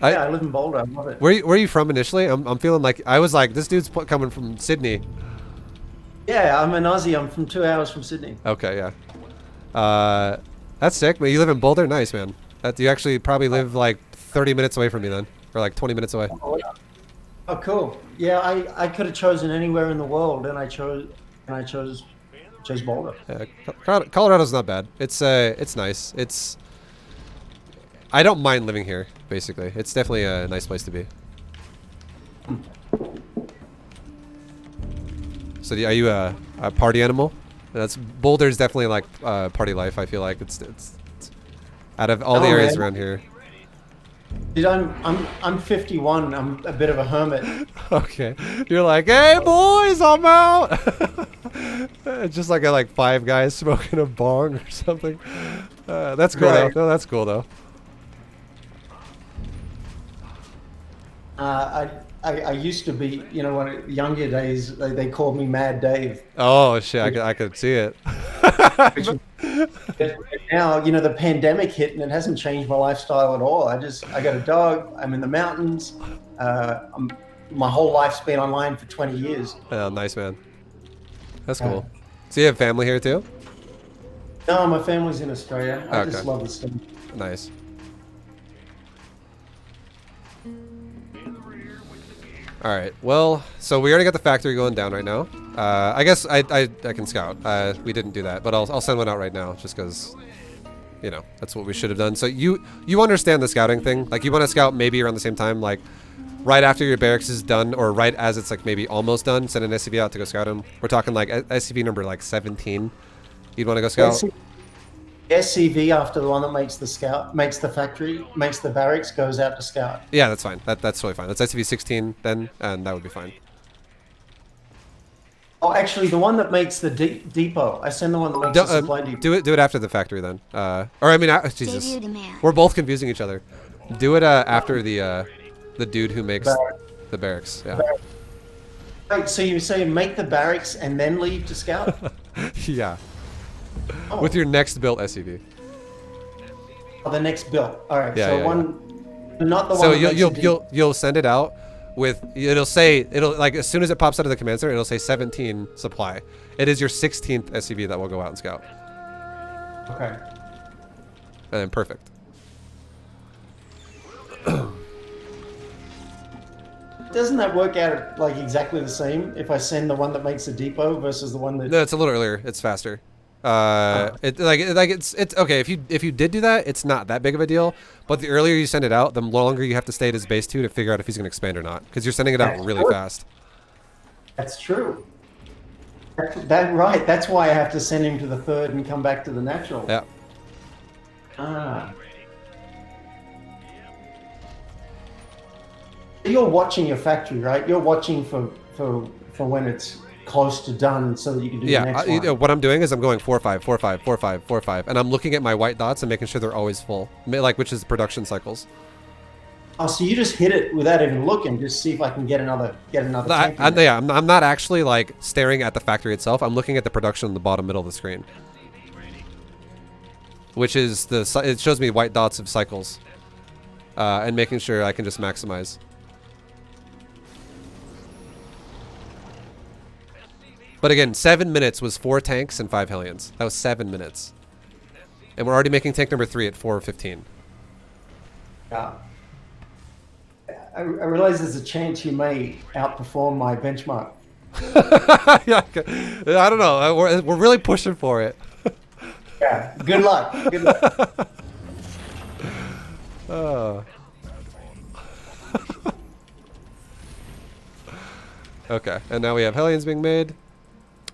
I live in Boulder. I love it. Where are you from initially? I'm feeling like I was like, this dude's coming from Sydney. Yeah, I'm an Aussie. I'm from 2 hours from Sydney. Okay, yeah. That's sick. But you live in Boulder? Nice, man. You actually probably live like 30 minutes away from me then, or like 20 minutes away. Oh, cool. Yeah, I could have chosen anywhere in the world, and I chose Boulder. Yeah, Colorado's not bad. It's nice. I don't mind living here. Basically, it's definitely a nice place to be. So, are you a party animal? Boulder's definitely like party life. I feel like it's out of all the areas around here. Dude, I'm 51. I'm a bit of a hermit. Okay, you're like, hey boys, I'm out. Just like 5 guys smoking a bong or something. That's cool though. No, that's cool though. I used to be, when younger days, they called me Mad Dave. Oh shit, I could see it. Now, the pandemic hit and it hasn't changed my lifestyle at all. I got a dog. I'm in the mountains. My whole life's been online for 20 years. Oh, nice, man. That's cool. So you have family here too? No, my family's in Australia. I just love the state. Nice. All right. Well, so we already got the factory going down right now. I guess I can scout. We didn't do that, but I'll send one out right now just because, you know, that's what we should have done. So you understand the scouting thing. Like you want to scout maybe around the same time, like right after your barracks is done or right as it's like maybe almost done, send an SCV out to go scout him. We're talking like SCV number like 17. You'd want to go scout? SCV after the one that makes the scout, makes the factory, makes the barracks, goes out to scout. Yeah, that's fine. That's totally fine. That's SCV 16 then, and that would be fine. Oh, actually, the one that makes the depot. I send the one that makes the supply depot. Do it after the factory then. Or I mean, Jesus, we're both confusing each other. Do it after the dude who makes the barracks. Yeah. Wait, so you say make the barracks and then leave to scout? Yeah. Oh. With your next built SCV. Oh, the next build. All right. Yeah, so yeah, one, not the so one. So you'll send it out with it'll like as soon as it pops out of the command center, it'll say 17 supply. It is your 16th SCV that will go out and scout. Okay. And then perfect. Doesn't that work out like exactly the same if I send the one that makes the depot versus the one that? No, it's a little earlier. It's faster. It's okay if you did do that, it's not that big of a deal. But the earlier you send it out, the longer you have to stay at his base 2 to figure out if he's going to expand or not, because you're sending it out really fast. That's true. Right. That's why I have to send him to the 3rd and come back to the natural. Yeah. Ah. You're watching your factory, right? You're watching for when it's close to done so that you can do the next one. What I'm doing is I'm going 4-5, 4-5, 4-5, 4-5, and I'm looking at my white dots and making sure they're always full, like which is production cycles. Oh, so you just hit it without even looking, just see if I can get another tank. I'm not actually like staring at the factory itself. I'm looking at the production in the bottom middle of the screen, which is it shows me white dots of cycles, and making sure I can just maximize. But again, 7 minutes was 4 tanks and 5 Hellions. That was 7 minutes. And we're already making tank number 3 at 4:15. Yeah. I realize there's a chance you may outperform my benchmark. Yeah, I don't know. We're really pushing for it. Yeah. Good luck. Good luck. Okay, and now we have Hellions being made.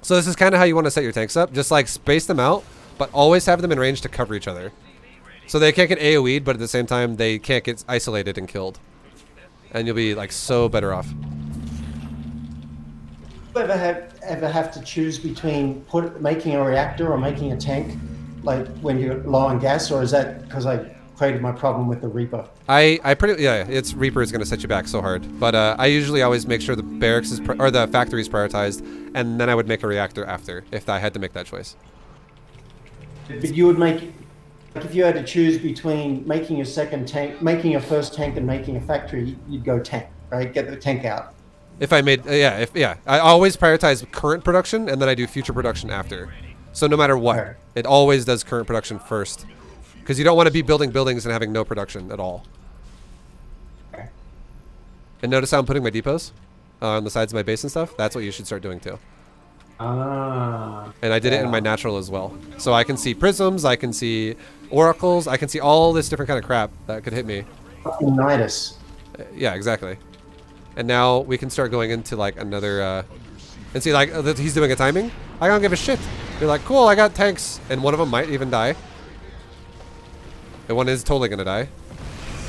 So this is kind of how you want to set your tanks up. Just like space them out, but always have them in range to cover each other. So they can't get AoE'd, but at the same time, they can't get isolated and killed. And you'll be like so better off. Do you ever have to choose between making a reactor or making a tank, like when you're low on gas, or is that because I created my problem with the Reaper? It's Reaper is going to set you back so hard. But I usually always make sure the barracks or the factory is prioritized, and then I would make a reactor after if I had to make that choice. But you would make, like if you had to choose between making your second tank, making your first tank, and making a factory, you'd go tank, right? Get the tank out. If I made, I always prioritize current production, and then I do future production after. So no matter what, Okay. it always does current production first. Because you don't want to be building buildings and having no production at all. Okay. And notice how I'm putting my depots on the sides of my base and stuff? That's what you should start doing too. Ah. And I did it in my natural as well. So I can see prisms, I can see oracles, I can see all this different kind of crap that could hit me. Nidus. Yeah, exactly. And now we can start going into like another, and see like he's doing a timing. I don't give a shit. You're like, cool, I got tanks. And one of them might even die. And one is totally gonna die.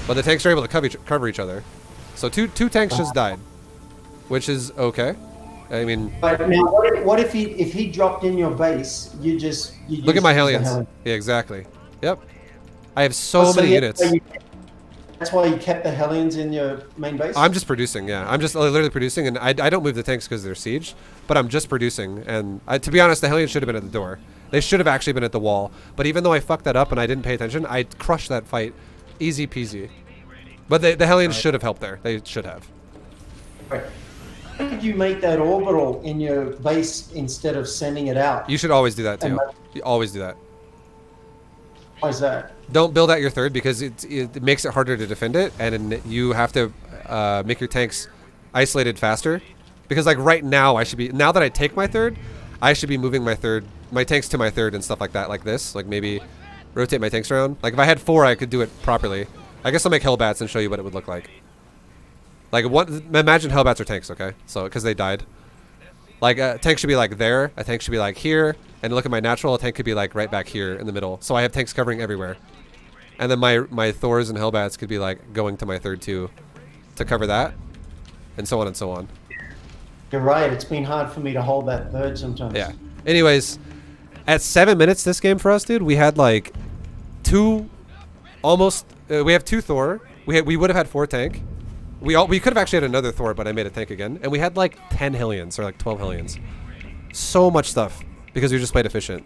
But the tanks are able to cover each other. So two tanks just died. Which is okay. I mean, But now, what if he dropped in your base? You just look at my use the Hellions. Hellion. Yeah, exactly. Yep. I have so many yeah, units. That's why you kept the Hellions in your main base? I'm just producing, yeah. I'm just literally producing, and I don't move the tanks because they're siege, but I'm just producing. And to be honest, the Hellions should have been at the door. They should have actually been at the wall. But even though I fucked that up and I didn't pay attention, I crushed that fight. Easy peasy. But the Hellions should have helped there. They should have. Right. Why did you make that orbital in your base instead of sending it out? You should always do that too. You always do that. Why is that? Don't build out your third because it makes it harder to defend it, and you have to make your tanks isolated faster Because like right now I should be, now that I take my third, I should be moving my tanks to my third and stuff like that, like this. Like maybe rotate my tanks around. Like if I had 4, I could do it properly. I guess I'll make Hellbats and show you what it would look like. Like imagine Hellbats are tanks, okay? So, because they died. Like a tank should be like there, a tank should be like here, and look at my natural, a tank could be like right back here in the middle. So I have tanks covering everywhere. And then my Thors and Hellbats could be like going to my third too to cover that. And so on and so on. You're right. It's been hard for me to hold that third sometimes. Yeah. Anyways, at 7 minutes this game for us, dude, we had like we have 2 Thor. We would have had 4 tank. We could have actually had another Thor, but I made a tank again. And we had like 10 Hellions or like 12 Hellions. So much stuff because we just played efficient.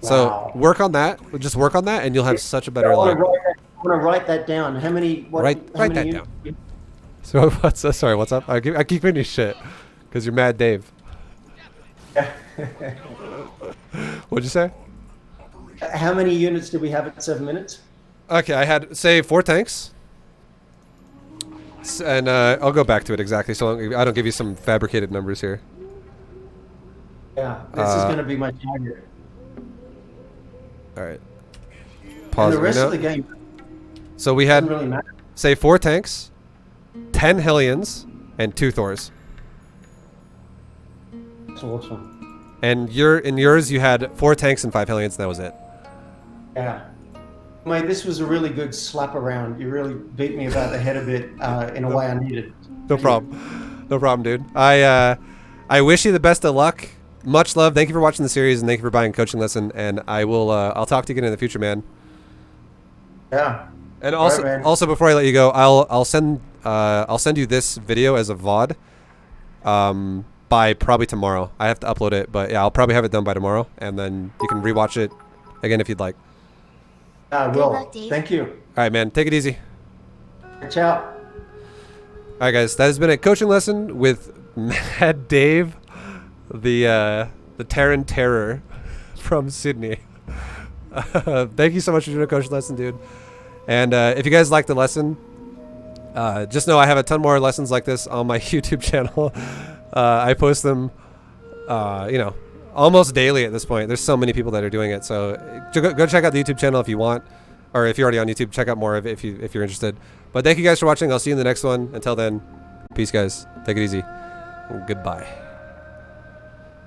Wow. So work on that. Just work on that and you'll have such a better luck. I want to write that down. How many? Write that down. So sorry, what's up? I keep giving you shit because you're mad, Dave. What'd you say? How many units did we have at 7 minutes? Okay, I had say 4 tanks, and I'll go back to it exactly. So I don't give you some fabricated numbers here. Yeah, this is going to be my target. All right. And Pause. the rest of the game So we had doesn't really matter. say 4 tanks, 10 Hellions, and 2 Thors. That's awesome. And in yours you had 4 tanks and 5 Hellions, and that was it. Yeah. Mate, this was a really good slap around. You really beat me about the head a bit in a way I needed. No problem. No problem, dude. I wish you the best of luck. Much love. Thank you for watching the series, and thank you for buying a coaching lesson. And I'll talk to you again in the future, man. Yeah. And also, All right, man. also before I let you go, I'll send you this video as a VOD. By probably tomorrow. I have to upload it, but yeah, I'll probably have it done by tomorrow, and then you can rewatch it again if you'd like. I will. Thank you. All right, man. Take it easy. Ciao. All right, guys. That has been a coaching lesson with Mad Dave, the Terran Terror from Sydney. Thank you so much for doing a coaching lesson, dude. And if you guys liked the lesson, just know I have a ton more lessons like this on my YouTube channel. I post them, almost daily at this point. There's so many people that are doing it. So go check out the YouTube channel if you want, or if you're already on YouTube, check out more of it if you're interested. But thank you guys for watching. I'll see you in the next one. Until then, peace, guys. Take it easy. Goodbye.